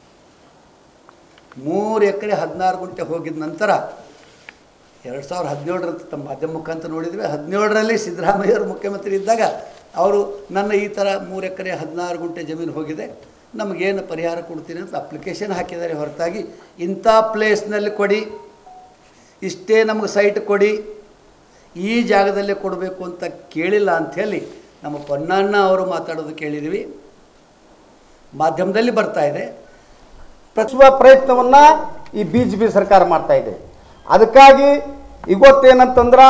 3 ಎಕರೆ 16 ಗುಂಟೆ ಹೋಗಿದ ನಂತರ 2017 ತಮ್ಮ ಮಾಧ್ಯಮ ಮುಖಾಂತರ ನೋಡಿದ್ವಿ. 17ರಲ್ಲಿ ಸಿದ್ದರಾಮಯ್ಯವರು ಮುಖ್ಯಮಂತ್ರಿ ಇದ್ದಾಗ ಅವರು ನನ್ನ ಈ ಥರ 3 ಎಕರೆ 16 ಗುಂಟೆ ಜಮೀನು ಹೋಗಿದೆ, ನಮಗೇನು ಪರಿಹಾರ ಕೊಡ್ತೀನಿ ಅಂತ ಅಪ್ಲಿಕೇಶನ್ ಹಾಕಿದ್ದಾರೆ. ಹೊರತಾಗಿ ಇಂಥ ಪ್ಲೇಸ್ನಲ್ಲಿ ಕೊಡಿ, ಇಷ್ಟೇ ನಮಗೆ ಸೈಟ್ ಕೊಡಿ, ಈ ಜಾಗದಲ್ಲೇ ಕೊಡಬೇಕು ಅಂತ ಕೇಳಿಲ್ಲ ಅಂಥೇಳಿ ನಮ್ಮ ಪೊನ್ನಣ್ಣ ಅವರು ಮಾತಾಡೋದು ಕೇಳಿದ್ವಿ, ಮಾಧ್ಯಮದಲ್ಲಿ ಬರ್ತಾ ಇದೆ. ಪ್ರಯತ್ನವನ್ನು ಈ BJP ಸರ್ಕಾರ ಮಾಡ್ತಾ ಇದೆ. ಅದಕ್ಕಾಗಿ ಇವತ್ತೇನಂತಂದ್ರೆ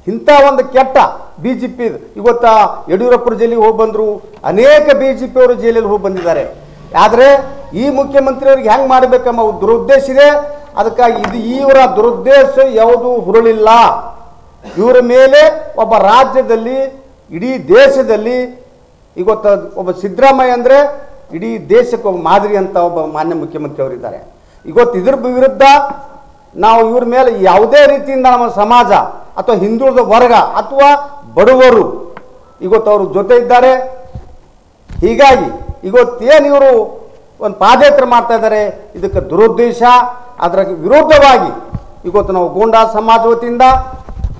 ಇಂಥ ಒಂದು ಕೆಟ್ಟ BJP ಇವತ್ತ ಯಡಿಯೂರಪ್ಪರ ಜೈಲಿಗೆ ಹೋಗಿ ಬಂದರು, ಅನೇಕ BJP ಅವರು ಜೈಲಲ್ಲಿ ಹೋಗಿ ಬಂದಿದ್ದಾರೆ. ಆದರೆ ಈ ಮುಖ್ಯಮಂತ್ರಿಯವ್ರಿಗೆ ಹೆಂಗೆ ಮಾಡಬೇಕೆಂಬ ದುರುದ್ದೇಶ ಇದೆ. ಅದಕ್ಕಾಗಿ ಇವರ ದುರುದ್ದೇಶ ಯಾವುದು ಹುರುಳಿಲ್ಲ. ಇವರ ಮೇಲೆ ಒಬ್ಬ ರಾಜ್ಯದಲ್ಲಿ, ಇಡೀ ದೇಶದಲ್ಲಿ ಇವತ್ತು ಒಬ್ಬ ಸಿದ್ದರಾಮಯ್ಯ ಅಂದರೆ ಇಡೀ ದೇಶಕ್ಕೆ ಒಬ್ಬ ಮಾದರಿ ಅಂತ ಒಬ್ಬ ಮಾನ್ಯ ಮುಖ್ಯಮಂತ್ರಿ ಅವರಿದ್ದಾರೆ. ಇವತ್ತು ಇದ್ರ ವಿರುದ್ಧ ನಾವು ಇವ್ರ ಮೇಲೆ ಯಾವುದೇ ರೀತಿಯಿಂದ ನಮ್ಮ ಸಮಾಜ ಅಥವಾ ಹಿಂದುಳಿದ ವರ್ಗ ಅಥವಾ ಬಡವರು ಇವತ್ತು ಅವ್ರ ಜೊತೆ ಇದ್ದಾರೆ. ಹೀಗಾಗಿ ಇವತ್ತೇನು ಇವರು ಒಂದು ಪಾದಯಾತ್ರೆ ಮಾಡ್ತಾ ಇದ್ದಾರೆ, ಇದಕ್ಕೆ ದುರುದ್ದೇಶ. ಅದರ ವಿರೋಧವಾಗಿ ಇವತ್ತು ನಾವು ಗೋಂಡಾ ಸಮಾಜ ವತಿಯಿಂದ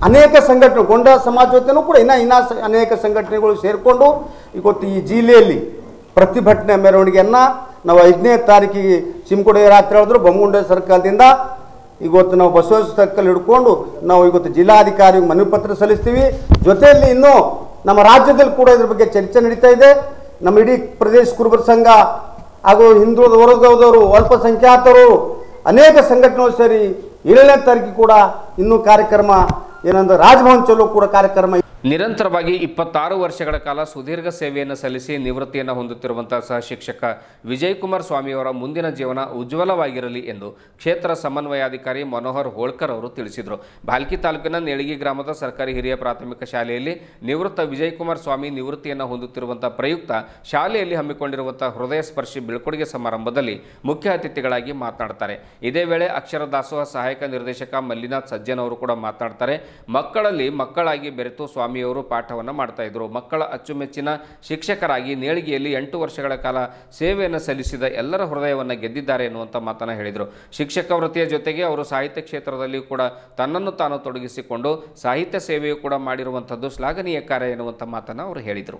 ಅನೇಕ ಸಂಘಟನೆ, ಗೋಂಡಾ ಸಮಾಜ ವತಿಯೂ ಕೂಡ ಇನ್ನ ಅನೇಕ ಸಂಘಟನೆಗಳು ಸೇರಿಕೊಂಡು ಇವತ್ತು ಈ ಜಿಲ್ಲೆಯಲ್ಲಿ ಪ್ರತಿಭಟನೆ ಮೆರವಣಿಗೆಯನ್ನು ನಾವು 5ನೇ ತಾರೀಕಿಗೆ ಚಿಮ್ಕೋಡಿ ರಾತ್ರಿ ಹೇಳಿದ್ರು ಬೊಮ್ಮಗುಂಡೆ ಸರ್ಕಲ್ದಿಂದ ಇವತ್ತು ನಾವು ಬಸವೇಶ್ವರ ಸರ್ಕಲ್ ಹಿಡ್ಕೊಂಡು ನಾವು ಇವತ್ತು ಜಿಲ್ಲಾಧಿಕಾರಿಗೆ ಮನವಿ ಪತ್ರ ಸಲ್ಲಿಸ್ತೀವಿ. ಜೊತೆಯಲ್ಲಿ ಇನ್ನೂ ನಮ್ಮ ರಾಜ್ಯದಲ್ಲಿ ಕೂಡ ಇದ್ರ ಬಗ್ಗೆ ಚರ್ಚೆ ನಡೀತಾ ಇದೆ. ನಮ್ಮ ಇಡೀ ಪ್ರದೇಶ ಕುರುಬರ ಸಂಘ ಹಾಗೂ ಹಿಂದುಳಿದ ವರ್ಗದವರು, ಅಲ್ಪಸಂಖ್ಯಾತರು, ಅನೇಕ ಸಂಘಟನೆಗಳು ಸೇರಿ 7ನೇ ತಾರೀಕಿಗೆ ಕೂಡ ಇನ್ನೂ ಕಾರ್ಯಕ್ರಮ ಏನಂದ್ರೆ ರಾಜಭವನ್ ಚಲೋ ಕೂಡ ಕಾರ್ಯಕ್ರಮ. ನಿರಂತರವಾಗಿ 26 ವರ್ಷಗಳ ಕಾಲ ಸುದೀರ್ಘ ಸೇವೆಯನ್ನು ಸಲ್ಲಿಸಿ ನಿವೃತ್ತಿಯನ್ನು ಹೊಂದುತ್ತಿರುವಂತಹ ಸಹ ಶಿಕ್ಷಕ ವಿಜಯಕುಮಾರ್ ಸ್ವಾಮಿಯವರ ಮುಂದಿನ ಜೀವನ ಉಜ್ವಲವಾಗಿರಲಿ ಎಂದು ಕ್ಷೇತ್ರ ಸಮನ್ವಯಾಧಿಕಾರಿ ಮನೋಹರ್ ಹೋಳ್ಕರ್ ಅವರು ತಿಳಿಸಿದರು. ಭಾಲ್ಕಿ ತಾಲೂಕಿನ ನೇಳಿಗಿ ಗ್ರಾಮದ ಸರ್ಕಾರಿ ಹಿರಿಯ ಪ್ರಾಥಮಿಕ ಶಾಲೆಯಲ್ಲಿ ನಿವೃತ್ತ ವಿಜಯಕುಮಾರ್ ಸ್ವಾಮಿ ನಿವೃತ್ತಿಯನ್ನು ಹೊಂದುತ್ತಿರುವಂತಹ ಪ್ರಯುಕ್ತ ಶಾಲೆಯಲ್ಲಿ ಹಮ್ಮಿಕೊಂಡಿರುವಂತಹ ಹೃದಯ ಸ್ಪರ್ಶಿ ಬೀಳ್ಕೊಡುಗೆ ಸಮಾರಂಭದಲ್ಲಿ ಮುಖ್ಯ ಅತಿಥಿಗಳಾಗಿ ಮಾತನಾಡ್ತಾರೆ. ಇದೇ ವೇಳೆ ಅಕ್ಷರ ದಾಸೋಹ ಸಹಾಯಕ ನಿರ್ದೇಶಕ ಮಲ್ಲಿನಾಥ್ ಸಜ್ಜನ್ ಅವರು ಕೂಡ ಮಾತನಾಡ್ತಾರೆ. ಮಕ್ಕಳಲ್ಲಿ ಮಕ್ಕಳಾಗಿ ಬೆರೆತು ಸ್ವಾಮಿಯವರು ಪಾಠವನ್ನು ಮಾಡ್ತಾ ಇದ್ರು. ಮಕ್ಕಳ ಅಚ್ಚುಮೆಚ್ಚಿನ ಶಿಕ್ಷಕರಾಗಿ ನೇಳಿಗೆಯಲ್ಲಿ 8 ವರ್ಷಗಳ ಕಾಲ ಸೇವೆಯನ್ನು ಸಲ್ಲಿಸಿದ ಎಲ್ಲರ ಹೃದಯವನ್ನು ಗೆದ್ದಿದ್ದಾರೆ ಎನ್ನುವಂಥ ಮಾತನ್ನು ಹೇಳಿದರು. ಶಿಕ್ಷಕ ವೃತ್ತಿಯ ಜೊತೆಗೆ ಅವರು ಸಾಹಿತ್ಯ ಕ್ಷೇತ್ರದಲ್ಲಿಯೂ ಕೂಡ ತನ್ನನ್ನು ತಾನು ತೊಡಗಿಸಿಕೊಂಡು ಸಾಹಿತ್ಯ ಸೇವೆಯೂ ಕೂಡ ಮಾಡಿರುವಂಥದ್ದು ಶ್ಲಾಘನೀಯ ಕಾರ್ಯ ಎನ್ನುವಂಥ ಮಾತನ್ನು ಅವರು ಹೇಳಿದರು.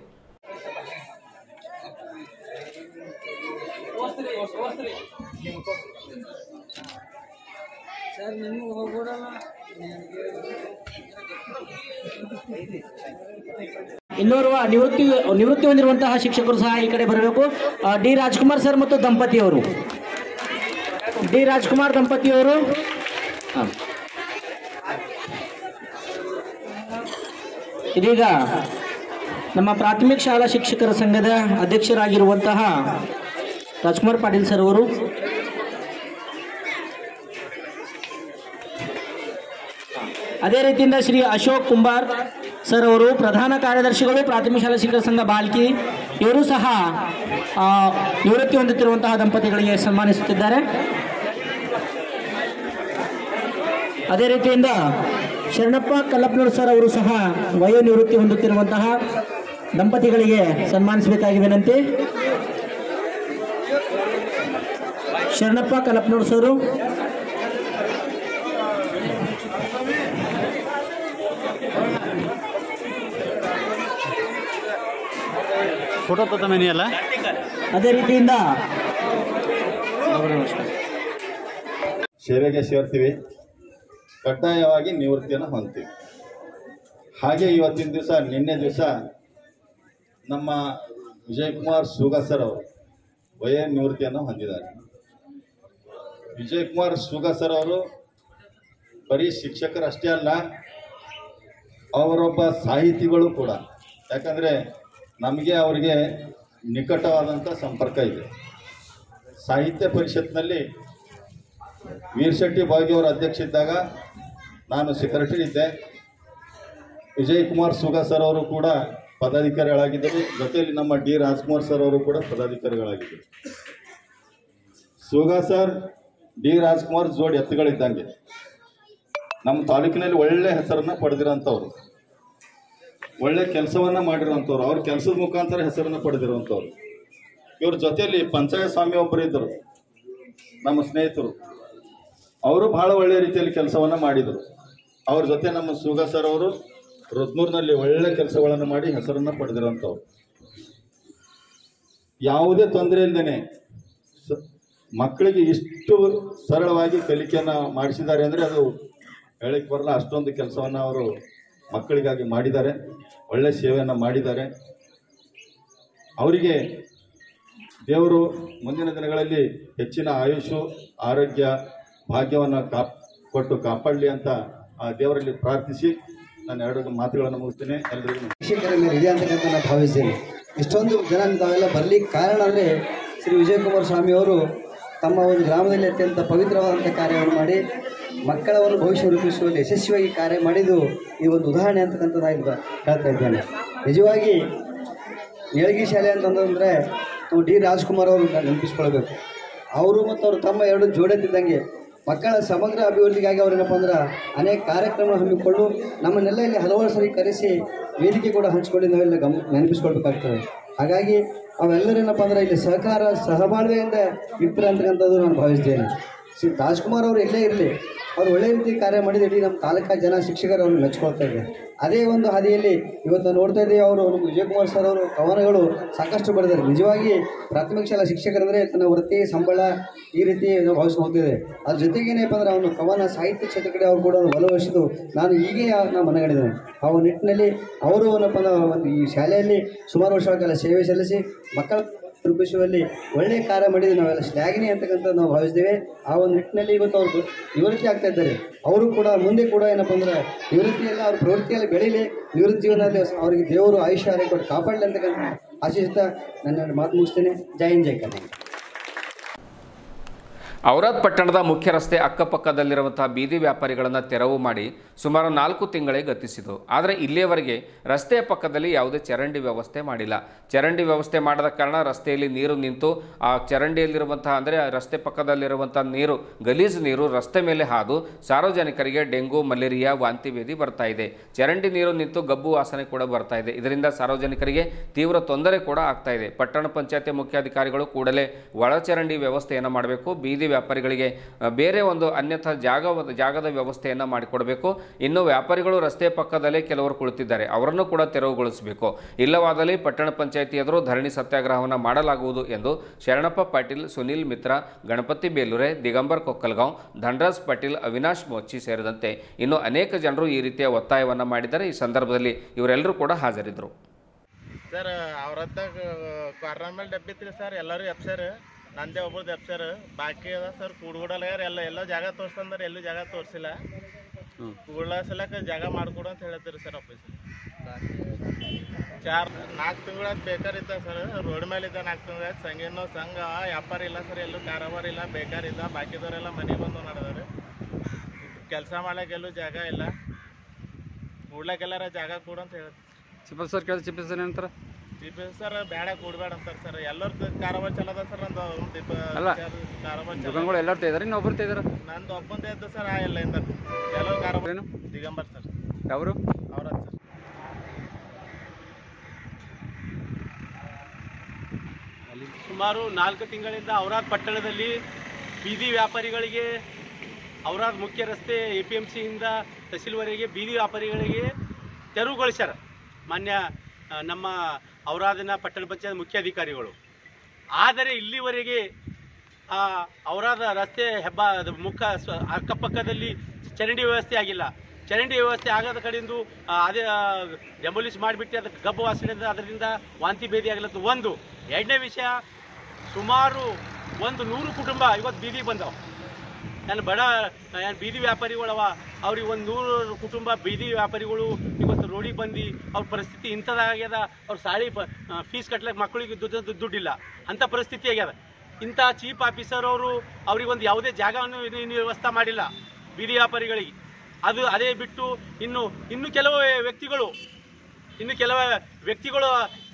ಇನ್ನೋರ್ವ ನಿವೃತ್ತಿ ಹೊಂದಿರುವಂತಹ ಶಿಕ್ಷಕರು ಸಹ ಈ ಕಡೆ ಬರಬೇಕು. ಡಿ ರಾಜ್ಕುಮಾರ್ ಸರ್ ಮತ್ತು ದಂಪತಿಯವರು, ಡಿ ರಾಜ್ಕುಮಾರ್ ದಂಪತಿಯವರು. ಇದೀಗ ನಮ್ಮ ಪ್ರಾಥಮಿಕ ಶಾಲಾ ಶಿಕ್ಷಕರ ಸಂಘದ ಅಧ್ಯಕ್ಷರಾಗಿರುವಂತಹ ರಾಜ್ಕುಮಾರ್ ಪಾಟೀಲ್ ಸರ್ ಅವರು, ಅದೇ ರೀತಿಯಿಂದ ಶ್ರೀ ಅಶೋಕ್ ಕುಂಬಾರ್ ಸರ್ ಅವರು ಪ್ರಧಾನ ಕಾರ್ಯದರ್ಶಿಗಳು ಪ್ರಾಥಮಿಕ ಶಾಲಾ ಶಿಕ್ಷಕರ ಸಂಘ ಬಾಲ್ಕಿ, ಇವರು ಸಹ ನಿವೃತ್ತಿ ಹೊಂದುತ್ತಿರುವಂತಹ ದಂಪತಿಗಳಿಗೆ ಸನ್ಮಾನಿಸುತ್ತಿದ್ದಾರೆ. ಅದೇ ರೀತಿಯಿಂದ ಶರಣಪ್ಪ ಕಲ್ಲಪ್ಪನೂರು ಸರ್ ಅವರು ಸಹ ವಯೋ ನಿವೃತ್ತಿ ಹೊಂದುತ್ತಿರುವಂತಹ ದಂಪತಿಗಳಿಗೆ ಸನ್ಮಾನಿಸಬೇಕಾಗಿ ವಿನಂತಿ. ಶರಣಪ್ಪ ಕಲ್ಲಪ್ಪನೂರು ಸರು, ಫೋಟೋ ತಗೊಮೇನಿಯಲ್ಲ ಅದೇ ರೀತಿಯಿಂದ ಸೇವೆಗೆ ಸೇರ್ತೀವಿ, ಕಡ್ಡಾಯವಾಗಿ ನಿವೃತ್ತಿಯನ್ನು ಹೊಂದ್ತೀವಿ. ಹಾಗೆ ಇವತ್ತಿನ ದಿವಸ ನಿನ್ನೆ ದಿವಸ ನಮ್ಮ ವಿಜಯಕುಮಾರ್ ಸೂಗಾ ಸರ್ ಅವರು ನಿವೃತ್ತಿಯನ್ನು ಹೊಂದಿದ್ದಾರೆ. ವಿಜಯಕುಮಾರ್ ಸೂಗಾ ಸರ್ ಅವರು ಬರೀ ಶಿಕ್ಷಕರಷ್ಟೇ ಅಲ್ಲ, ಅವರೊಬ್ಬ ಸಾಹಿತಿಗಳು ಕೂಡ. ಯಾಕಂದರೆ ನಮಗೆ ಅವರಿಗೆ ನಿಕಟವಾದಂಥ ಸಂಪರ್ಕ ಇದೆ. ಸಾಹಿತ್ಯ ಪರಿಷತ್ನಲ್ಲಿ ವೀರಶೆಟ್ಟಿ ಭಾಗ್ಯವರ ಅಧ್ಯಕ್ಷ ಇದ್ದಾಗ ನಾನು ಸೆಕ್ರೆಟರಿ ಇದ್ದೆ. ವಿಜಯಕುಮಾರ್ ಸೂಗಾ ಸರ್ ಅವರು ಕೂಡ ಪದಾಧಿಕಾರಿಗಳಾಗಿದ್ದರು. ಜೊತೆಯಲ್ಲಿ ನಮ್ಮ ಡಿ ರಾಜ್ಕುಮಾರ್ ಸರ್ ಅವರು ಕೂಡ ಪದಾಧಿಕಾರಿಗಳಾಗಿದ್ದರು. ಸೂಗಾ ಸರ್, ಡಿ ರಾಜ್ಕುಮಾರ್ ಜೋಡಿ ಎತ್ತುಗಳಿದ್ದಂಗೆ ನಮ್ಮ ತಾಲೂಕಿನಲ್ಲಿ ಒಳ್ಳೆ ಹೆಸರನ್ನು ಪಡೆದಿರೋಂಥವ್ರು, ಒಳ್ಳೆ ಕೆಲಸವನ್ನು ಮಾಡಿರೋಂಥವ್ರು, ಅವ್ರ ಕೆಲಸದ ಮುಖಾಂತರ ಹೆಸರನ್ನು ಪಡೆದಿರುವಂಥವ್ರು. ಇವ್ರ ಜೊತೆಯಲ್ಲಿ ಪಂಚಾಯತ್ ಸ್ವಾಮಿ ಒಬ್ಬರು ಇದ್ದರು, ನಮ್ಮ ಸ್ನೇಹಿತರು. ಅವರು ಬಹಳ ಒಳ್ಳೆಯ ರೀತಿಯಲ್ಲಿ ಕೆಲಸವನ್ನು ಮಾಡಿದರು. ಅವ್ರ ಜೊತೆ ನಮ್ಮ ಸೂಗಾ ಸರ್ ಅವರು ರುದ್ನೂರಿನಲ್ಲಿ ಒಳ್ಳೆ ಕೆಲಸಗಳನ್ನು ಮಾಡಿ ಹೆಸರನ್ನು ಪಡೆದಿರೋಂಥವ್ರು. ಯಾವುದೇ ತೊಂದರೆ ಇಲ್ಲದೇನೆ ಮಕ್ಕಳಿಗೆ ಇಷ್ಟು ಸರಳವಾಗಿ ಕಲಿಕೆಯನ್ನು ಮಾಡಿಸಿದ್ದಾರೆ ಅಂದರೆ ಅದು ಹೇಳಕ್ಕೆ ಬರಲ್ಲ. ಅಷ್ಟೊಂದು ಕೆಲಸವನ್ನು ಅವರು ಮಕ್ಕಳಿಗಾಗಿ ಮಾಡಿದ್ದಾರೆ, ಒಳ್ಳೆಯ ಸೇವೆಯನ್ನು ಮಾಡಿದ್ದಾರೆ. ಅವರಿಗೆ ದೇವರು ಮುಂದಿನ ದಿನಗಳಲ್ಲಿ ಹೆಚ್ಚಿನ ಆಯುಷು, ಆರೋಗ್ಯ, ಭಾಗ್ಯವನ್ನು ಕೊಟ್ಟು ಕಾಪಾಡಲಿ ಅಂತ ಆ ದೇವರಲ್ಲಿ ಪ್ರಾರ್ಥಿಸಿ ನಾನು 2 ಮಾತುಗಳನ್ನು ಮುಗಿಸ್ತೇನೆ. ಎಲ್ಲರಿಗೂ ಶಿಕ್ಷಕರ ಮೇಲೆ ಇದೆ ಅಂತಕ್ಕಂಥ ನಾನು ಭಾವಿಸ್ತೇನೆ. ಇಷ್ಟೊಂದು ಜನ ತಾವೆಲ್ಲ ಬರಲಿಕ್ಕೆ ಕಾರಣ ಅಂದರೆ ಶ್ರೀ ವಿಜಯಕುಮಾರ್ ಸ್ವಾಮಿಯವರು ತಮ್ಮ ಒಂದು ಗ್ರಾಮದಲ್ಲಿ ಅತ್ಯಂತ ಪವಿತ್ರವಾದಂಥ ಕಾರ್ಯವನ್ನು ಮಾಡಿ ಮಕ್ಕಳ ಒಂದು ಭವಿಷ್ಯ ರೂಪಿಸುವಲ್ಲಿ ಯಶಸ್ವಿಯಾಗಿ ಕಾರ್ಯ ಮಾಡಿದ್ದು ಈ ಒಂದು ಉದಾಹರಣೆ ಅಂತಕ್ಕಂಥದ್ದು ನಾನು ಹೇಳ್ತಾ ಇದ್ದೇನೆ. ನಿಜವಾಗಿ ಏಳ್ಗಿ ಶಾಲೆ ಅಂತಂದರೆ ನಾವು ಡಿ ರಾಜ್ಕುಮಾರ್ ಅವರು ನೆನಪಿಸ್ಕೊಳ್ಬೇಕು. ಅವರು ಮತ್ತು ಅವರು ತಮ್ಮ 2 ಜೋಡೆತ್ತಿದ್ದಂಗೆ ಮಕ್ಕಳ ಸಮಗ್ರ ಅಭಿವೃದ್ಧಿಗಾಗಿ ಅವರೇನಪ್ಪ ಅಂದ್ರೆ ಅನೇಕ ಕಾರ್ಯಕ್ರಮ ಹಮ್ಮಿಕೊಂಡು ನಮ್ಮನ್ನೆಲ್ಲ ಇಲ್ಲಿ ಹಲವಾರು ಸರಿ ಕರೆಸಿ ವೇದಿಕೆ ಕೂಡ ಹಂಚಿಕೊಂಡು ನಾವೆಲ್ಲ ನೆನಪಿಸ್ಕೊಳ್ಬೇಕಾಗ್ತದೆ. ಹಾಗಾಗಿ ಅವೆಲ್ಲರೇನಪ್ಪ ಅಂದ್ರೆ ಇಲ್ಲಿ ಸಹಕಾರ ಸಹಬಾಳ್ವೆಯಿಂದ ಇರ್ತಾರೆ ಅಂತಕ್ಕಂಥದ್ದು ನಾನು ಭಾವಿಸ್ತೇನೆ. ಶ್ರೀ ರಾಜ್ಕುಮಾರ್ ಅವರು ಎಲ್ಲೇ ಇರಲಿ, ಅವರು ಒಳ್ಳೆ ರೀತಿ ಕಾರ್ಯ ಮಾಡಿದ ಇಡೀ ನಮ್ಮ ತಾಲೂಕಾ ಜನ ಶಿಕ್ಷಕರು ಅವ್ರನ್ನ ಮೆಚ್ಕೊಳ್ತಾ ಇದ್ದಾರೆ. ಅದೇ ಒಂದು ಹಾದಿಯಲ್ಲಿ ಇವತ್ತು ನೋಡ್ತಾ ಇದ್ದೀವಿ, ಅವರು ನಮ್ಮ ವಿಜಯಕುಮಾರ್ ಸರ್ ಅವರು ಕವನಗಳು ಸಾಕಷ್ಟು ಬರೆದಿದ್ದಾರೆ. ನಿಜವಾಗಿ ಪ್ರಾಥಮಿಕ ಶಾಲಾ ಶಿಕ್ಷಕರಂದರೆ ತನ್ನ ವೃತ್ತಿ, ಸಂಬಳ ಈ ರೀತಿ ನಾವು ಭಾವಿಸಿ ಹೋಗ್ತಿದೆ. ಅದ್ರ ಜೊತೆಗೆ ಏನಪ್ಪ ಅಂದ್ರೆ ಅವನು ಕವನ ಸಾಹಿತ್ಯ ಕ್ಷೇತ್ರ ಕಡೆ ಅವರು ಕೂಡ ಒಲವಹಿಸಿದ್ದು ನಾನು ಹೀಗೆ ನಾವು ಮನಗಂಡಿದ್ದೇನೆ. ಆ ನಿಟ್ಟಿನಲ್ಲಿ ಅವರು ಏನಪ್ಪ ಅಂದ್ರೆ ಒಂದು ಈ ಶಾಲೆಯಲ್ಲಿ ಸುಮಾರು ವರ್ಷಗಳ ಕಾಲ ಸೇವೆ ಸಲ್ಲಿಸಿ ಮಕ್ಕಳ ರೂಪಿಸುವಲ್ಲಿ ಒಳ್ಳೆಯ ಕಾರ್ಯ ಮಾಡಿದ್ದು ನಾವೆಲ್ಲ ಶ್ಲಾಘನೀಯ ಅಂತಕ್ಕಂಥ ನಾವು ಭಾವಿಸ್ತೇವೆ. ಆ ಒಂದು ನಿಟ್ಟಿನಲ್ಲಿ ಇವತ್ತು ಅವರು ನಿವೃತ್ತಿ ಆಗ್ತಾ ಇದ್ದಾರೆ. ಅವರು ಕೂಡ ಮುಂದೆ ಕೂಡ ಏನಪ್ಪ ಅಂದ್ರೆ ನಿವೃತ್ತಿಯಲ್ಲಿ ಅವ್ರ ಪ್ರವೃತ್ತಿಯಲ್ಲಿ ಬೆಳೀಲಿ, ನಿವೃತ್ತಿ ಜೀವನದಲ್ಲಿ ಅವರಿಗೆ ದೇವರು ಆಯುಷ್ಯ ಆರೋಗ್ಯ ಕೊಟ್ಟು ಕಾಪಾಡಲಿ ಅಂತಕ್ಕಂಥ ಆಶಿಸ್ತಾ ನನ್ನ ಮಾತು ಮುಗಿಸ್ತೇನೆ. ಜೈ ಹಿಂದ್, ಜೈ ಕರ್ನಾಟಕ. ಔರಾದ್ ಪಟ್ಟಣದ ಮುಖ್ಯ ರಸ್ತೆ ಅಕ್ಕಪಕ್ಕದಲ್ಲಿರುವಂತಹ ಬೀದಿ ವ್ಯಾಪಾರಿಗಳನ್ನು ತೆರವು ಮಾಡಿ ಸುಮಾರು 4 ತಿಂಗಳೇ ಗತಿಸಿತು. ಆದರೆ ಇಲ್ಲಿಯವರೆಗೆ ರಸ್ತೆಯ ಪಕ್ಕದಲ್ಲಿ ಯಾವುದೇ ಚರಂಡಿ ವ್ಯವಸ್ಥೆ ಮಾಡಿಲ್ಲ. ಚರಂಡಿ ವ್ಯವಸ್ಥೆ ಮಾಡದ ಕಾರಣ ರಸ್ತೆಯಲ್ಲಿ ನೀರು ನಿಂತು ಆ ಚರಂಡಿಯಲ್ಲಿರುವಂತಹ ಅಂದರೆ ರಸ್ತೆ ಪಕ್ಕದಲ್ಲಿರುವಂತಹ ನೀರು, ಗಲೀಜು ನೀರು ರಸ್ತೆ ಮೇಲೆ ಹಾದು ಸಾರ್ವಜನಿಕರಿಗೆ ಡೆಂಗು, ಮಲೇರಿಯಾ, ವಾಂತಿ ಭೇದಿ ಬರ್ತಾ ಇದೆ. ಚರಂಡಿ ನೀರು ನಿಂತು ಗಬ್ಬು ವಾಸನೆ ಕೂಡ ಬರ್ತಾ ಇದೆ. ಇದರಿಂದ ಸಾರ್ವಜನಿಕರಿಗೆ ತೀವ್ರ ತೊಂದರೆ ಕೂಡ ಆಗ್ತಾ ಇದೆ. ಪಟ್ಟಣ ಪಂಚಾಯತಿ ಮುಖ್ಯಾಧಿಕಾರಿಗಳು ಕೂಡಲೇ ಒಳಚರಂಡಿ ವ್ಯವಸ್ಥೆಯನ್ನು ಮಾಡಬೇಕು. ಬೀದಿ ವ್ಯಾಪಾರಿಗಳಿಗೆ ಬೇರೆ ಒಂದು ಅನ್ಯಥಾ ಜಾಗದ ವ್ಯವಸ್ಥೆಯನ್ನು ಮಾಡಿಕೊಡಬೇಕು. ಇನ್ನು ವ್ಯಾಪಾರಿಗಳು ರಸ್ತೆ ಪಕ್ಕದಲ್ಲೇ ಕೆಲವರು ಕುಳಿತಿದ್ದಾರೆ, ಅವರನ್ನು ಕೂಡ ತೆರವುಗೊಳಿಸಬೇಕು. ಇಲ್ಲವಾದಲ್ಲಿ ಪಟ್ಟಣ ಪಂಚಾಯಿತಿ ಎದುರು ಧರಣಿ ಸತ್ಯಾಗ್ರಹವನ್ನು ಮಾಡಲಾಗುವುದು ಎಂದು ಶರಣಪ್ಪ ಪಾಟೀಲ್, ಸುನಿಲ್ ಮಿತ್ರ, ಗಣಪತಿ ಬೇಲೂರೆ, ದಿಗಂಬರ್ ಕೊಕ್ಕಲ್ಗಾಂವ್, ಧನರಾಜ್ ಪಾಟೀಲ್, ಅವಿನಾಶ್ ಮೋಚಿ ಸೇರಿದಂತೆ ಇನ್ನು ಅನೇಕ ಜನರು ಈ ರೀತಿಯ ಒತ್ತಾಯವನ್ನು ಮಾಡಿದ್ದಾರೆ. ಈ ಸಂದರ್ಭದಲ್ಲಿ ಇವರೆಲ್ಲರೂ ಕೂಡ ಹಾಜರಿದ್ದರು. ಸರ್ ಅವ್ರದ್ದಾಗ ಕಾರ್ನರ್ ಮೇಲೆ ಡಬ್ಬಿತ್ರಿ ಸರ್, ಎಲ್ಲರೂ ಎಪ್ಸರ್, ನಂದೇ ಒಬ್ಬರದ್ದು ಎಪ್ಸರ್, ಬಾಕಿ ಅದ ಸರ್ ಕೂಡ್ಗೂಡಲ್ಲಾರ ಎಲ್ಲ ಜಾಗ ತೋರಿಸ್ತಂದ್ರೆ ಎಲ್ಲೂ ಜಾಗ ತೋರಿಸಿಲ್ಲ. ಕೂಡ್ಲಾಸಲಕ್ಕೆ ಜಾಗ ಮಾಡಿಕೊಡು ಅಂತ ಹೇಳ್ತೀರಿ ಸರ್ ಆಫೀಸ್. 4 ತಿಂಗಳಾದ ಬೇಕಾರಿದ್ದ ಸರ್, ರೋಡ್ ಮೇಲಿದ್ದ 4 ತಿಂಗಳಾಯ್ತು. ಸಂಘ ವ್ಯಾಪಾರ ಇಲ್ಲ ಸರ್, ಎಲ್ಲೂ ಕಾರೋಬಾರ ಇಲ್ಲ, ಬೇಕಾರಿದ್ದ. ಬಾಕಿದವರೆಲ್ಲ ಮನೆ ಬಂದು ನಡೆದವ್ರು. ಕೆಲಸ ಮಾಡ್ಲಿಕ್ಕೆಲ್ಲೂ ಜಾಗ ಇಲ್ಲ, ಕೂಡ್ಲಾಕೆಲ್ಲಾರ ಜಾಗ ಕೊಡು ಅಂತ ಹೇಳ್ತೀವಿ. ಚಿಪ್ಪಲ್ ಸರ್ ಕೇಳಿ ಚಿಪ್ಪಲ್ ಸರ್ ಏನಂತಾರೆ? ಚಿಪ್ಪಲ್ ಸರ್ ಬೇಡ ಕೂಡ್ಬೇಡ ಅಂತಾರೆ ಸರ್. ಎಲ್ಲರದ್ದು ಕಾರೋಬಾರ್ ಚಲೋದ ಸರ್. ನಂದು ಕಾರೋಬಾರ್ ಎಲ್ಲರೂ ತೆಗೆದಾರೆ, ಇನ್ನು ಒಬ್ಬರು ತೆಗೆದಾರ? ನಂದು ಒಬ್ಬಂದ ಇದ್ದು ಸರ್. ಎಲ್ಲ ಇಂದ ಎಲ್ಲರೂ ಕಾರೋಬಾರ್ ಏನು ದಿಗಂಬರ್ ಸರ್. ಅವರು ಅವ್ರ ಸರ್. ಸುಮಾರು 4 ತಿಂಗಳಿಂದ ಔರಾದ್ ಪಟ್ಟಣದಲ್ಲಿ ಬೀದಿ ವ್ಯಾಪಾರಿಗಳಿಗೆ, ಔರಾದ್ ಮುಖ್ಯ ರಸ್ತೆ APMCಯಿಂದ ತಹಸೀಲ್ವರೆಗೆ ಬೀದಿ ವ್ಯಾಪಾರಿಗಳಿಗೆ ತೆರವುಗೊಳಿಸ್ಯಾರ. ಮಾನ್ಯ ನಮ್ಮ ಔರಾದಿನ ಪಟ್ಟಣ ಪಂಚಾಯತ್ ಮುಖ್ಯ ಅಧಿಕಾರಿಗಳು. ಆದರೆ ಇಲ್ಲಿವರೆಗೆ ಔರಾದ ರಸ್ತೆ ಮುಖ ಅಕ್ಕಪಕ್ಕದಲ್ಲಿ ಚರಂಡಿ ವ್ಯವಸ್ಥೆ ಆಗಿಲ್ಲ. ಚರಂಡಿ ವ್ಯವಸ್ಥೆ ಆಗದ ಕಡೆಯಿಂದ ಅದೇ ಡೆಮೊಲಿಷ್ ಮಾಡಿಬಿಟ್ಟು ಅದಕ್ಕೆ ಗಬ್ಬು ವಾಸನೆಯಿಂದ ಅದರಿಂದ ವಾಂತಿ ಭೇದಿ ಆಗಲತ್ತು ಒಂದು. ಎರಡನೇ ವಿಷಯ, ಸುಮಾರು 100 ಕುಟುಂಬ ಇವತ್ತು ಬೀದಿಗೆ ಬಂದವು. ನಾನು ಬೀದಿ ವ್ಯಾಪಾರಿಗಳವ, ಅವ್ರಿಗೆ 100 ಕುಟುಂಬ ಬೀದಿ ವ್ಯಾಪಾರಿಗಳು ಇವತ್ತು ರೋಡಿಗೆ ಬಂದು ಅವ್ರ ಪರಿಸ್ಥಿತಿ ಇಂಥದ್ದಾಗ್ಯದ. ಅವ್ರ ಸಾಳಿ ಫೀಸ್ ಕಟ್ಲಿಕ್ಕೆ ಮಕ್ಕಳಿಗೆ ದುಡ್ಡಿಲ್ಲ, ಅಂಥ ಪರಿಸ್ಥಿತಿ ಆಗ್ಯದ. ಇಂಥ ಚೀಫ್ ಆಫೀಸರ್ ಅವರು ಅವ್ರಿಗೊಂದು ಯಾವುದೇ ಜಾಗವನ್ನು ವ್ಯವಸ್ಥೆ ಮಾಡಿಲ್ಲ ಬೀದಿ ವ್ಯಾಪಾರಿಗಳಿಗೆ. ಅದೇ ಬಿಟ್ಟು ಇನ್ನು ಕೆಲವು ವ್ಯಕ್ತಿಗಳು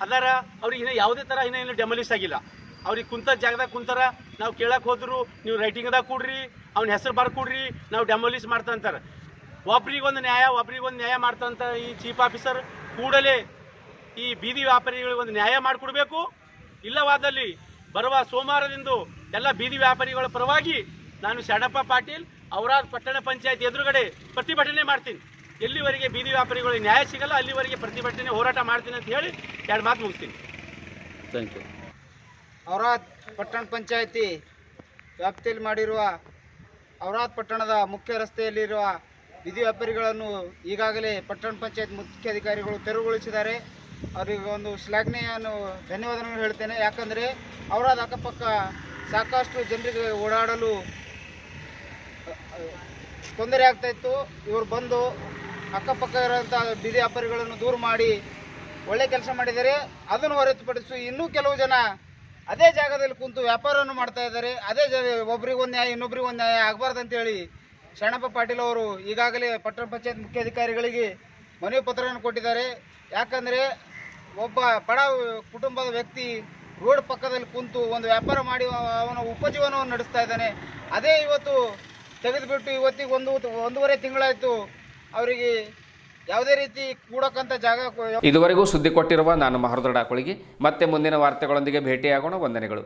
ಅದರ ಅವ್ರಿಗೆ ಯಾವುದೇ ಥರ ಇನ್ನೇನು ಡೆಮೊಲಿಷ್ ಆಗಿಲ್ಲ. ಅವ್ರಿಗೆ ಕುಂತ ಜಾಗದಾಗ ಕುಂತಾರ, ನಾವು ಕೇಳಕ್ಕೆ ಹೋದ್ರು ನೀವು ರೈಟಿಂಗ್ದಾಗ ಕೊಡ್ರಿ, ಅವ್ನ ಹೆಸರು ಬರ್ಕೊಡ್ರಿ, ನಾವು ಡೆಮೊಲಿಷ್ ಮಾಡ್ತಾ ಅಂತಾರೆ. ಒಬ್ರಿಗೊಂದು ನ್ಯಾಯ ಮಾಡ್ತಂತ ಈ ಚೀಫ್ ಆಫೀಸರ್ ಕೂಡಲೇ ಈ ಬೀದಿ ವ್ಯಾಪಾರಿಗಳಿಗೆ ಒಂದು ನ್ಯಾಯ ಮಾಡಿಕೊಡ್ಬೇಕು. ಇಲ್ಲವಾದಲ್ಲಿ ಬರುವ ಸೋಮವಾರದಿಂದ ಎಲ್ಲ ಬೀದಿ ವ್ಯಾಪಾರಿಗಳ ಪರವಾಗಿ ನಾನು ಶರಣಪ್ಪ ಪಾಟೀಲ್ ಔರಾದ್ ಪಟ್ಟಣ ಪಂಚಾಯತ್ ಎದುರುಗಡೆ ಪ್ರತಿಭಟನೆ ಮಾಡ್ತೀನಿ. ಎಲ್ಲಿವರೆಗೆ ಬೀದಿ ವ್ಯಾಪಾರಿಗಳಿಗೆ ನ್ಯಾಯ ಸಿಗಲ್ಲ ಅಲ್ಲಿವರೆಗೆ ಪ್ರತಿಭಟನೆ ಹೋರಾಟ ಮಾಡ್ತೀನಿ ಅಂತ ಹೇಳಿ 2 ಮಾತು ಮುಗಿಸ್ತೀನಿ. Thank you. ಔರಾದ್ ಪಟ್ಟಣ ಪಂಚಾಯತಿ ವ್ಯಾಪ್ತಿಯಲ್ಲಿ ಮಾಡಿರುವ ಔರಾದ್ ಪಟ್ಟಣದ ಮುಖ್ಯ ರಸ್ತೆಯಲ್ಲಿರುವ ಬೀದಿ ವ್ಯಾಪಾರಿಗಳನ್ನು ಈಗಾಗಲೇ ಪಟ್ಟಣ ಪಂಚಾಯತ್ ಮುಖ್ಯಾಧಿಕಾರಿಗಳು ತೆರವುಗೊಳಿಸಿದ್ದಾರೆ. ಅವರಿಗೆ ಒಂದು ಶ್ಲಾಘನೆಯನ್ನು ಧನ್ಯವಾದಗಳನ್ನು ಹೇಳ್ತೇನೆ. ಯಾಕಂದರೆ ಔರಾದ್ ಅಕ್ಕಪಕ್ಕ ಸಾಕಷ್ಟು ಜನರಿಗೆ ಓಡಾಡಲು ತೊಂದರೆ ಆಗ್ತಾಯಿತ್ತು. ಇವರು ಬಂದು ಅಕ್ಕಪಕ್ಕ ಇರೋಂಥ ಬೀದಿ ವ್ಯಾಪಾರಿಗಳನ್ನು ದೂರ ಮಾಡಿ ಒಳ್ಳೆ ಕೆಲಸ ಮಾಡಿದ್ದಾರೆ. ಅದನ್ನು ಹೊರತುಪಡಿಸಿ ಇನ್ನೂ ಕೆಲವು ಜನ ಅದೇ ಜಾಗದಲ್ಲಿ ಕುಂತು ವ್ಯಾಪಾರವನ್ನು ಮಾಡ್ತಾ ಇದ್ದಾರೆ. ಅದೇ ಒಬ್ರಿಗೊಂದು ನ್ಯಾಯ ಇನ್ನೊಬ್ರಿಗೊಂದು ನ್ಯಾಯ ಆಗಬಾರ್ದು ಅಂತೇಳಿ ಶರಣಪ್ಪ ಪಾಟೀಲ್ ಅವರು ಈಗಾಗಲೇ ಪಟ್ಟಣ ಪಂಚಾಯತ್ ಮುಖ್ಯಾಧಿಕಾರಿಗಳಿಗೆ ಮನವಿ ಪತ್ರವನ್ನು ಕೊಟ್ಟಿದ್ದಾರೆ. ಯಾಕಂದರೆ ಒಬ್ಬ ಬಡ ಕುಟುಂಬದ ವ್ಯಕ್ತಿ ರೋಡ್ ಪಕ್ಕದಲ್ಲಿ ಕುಂತು ಒಂದು ವ್ಯಾಪಾರ ಮಾಡಿ ಅವನ ಉಪಜೀವನವನ್ನು ನಡೆಸ್ತಾ ಇದ್ದಾನೆ. ಅದೇ ಇವತ್ತು ತೆಗೆದುಬಿಟ್ಟು ಇವತ್ತಿಗೆ 1.5 ತಿಂಗಳಾಯಿತು ಅವರಿಗೆ ಯಾವುದೇ ರೀತಿ ಕೂಡಕ್ಕಂಥ ಜಾಗ. ಇದುವರೆಗೂ ಸುದ್ದಿ ಕೊಟ್ಟಿರುವ ನಾನು ಮಹರ್ದೊಡ್ಡ ಆಕುಳಿಗೆ ಮತ್ತೆ ಮುಂದಿನ ವಾರ್ತೆಗಳೊಂದಿಗೆ ಭೇಟಿಯಾಗೋಣ. ವಂದನೆಗಳು.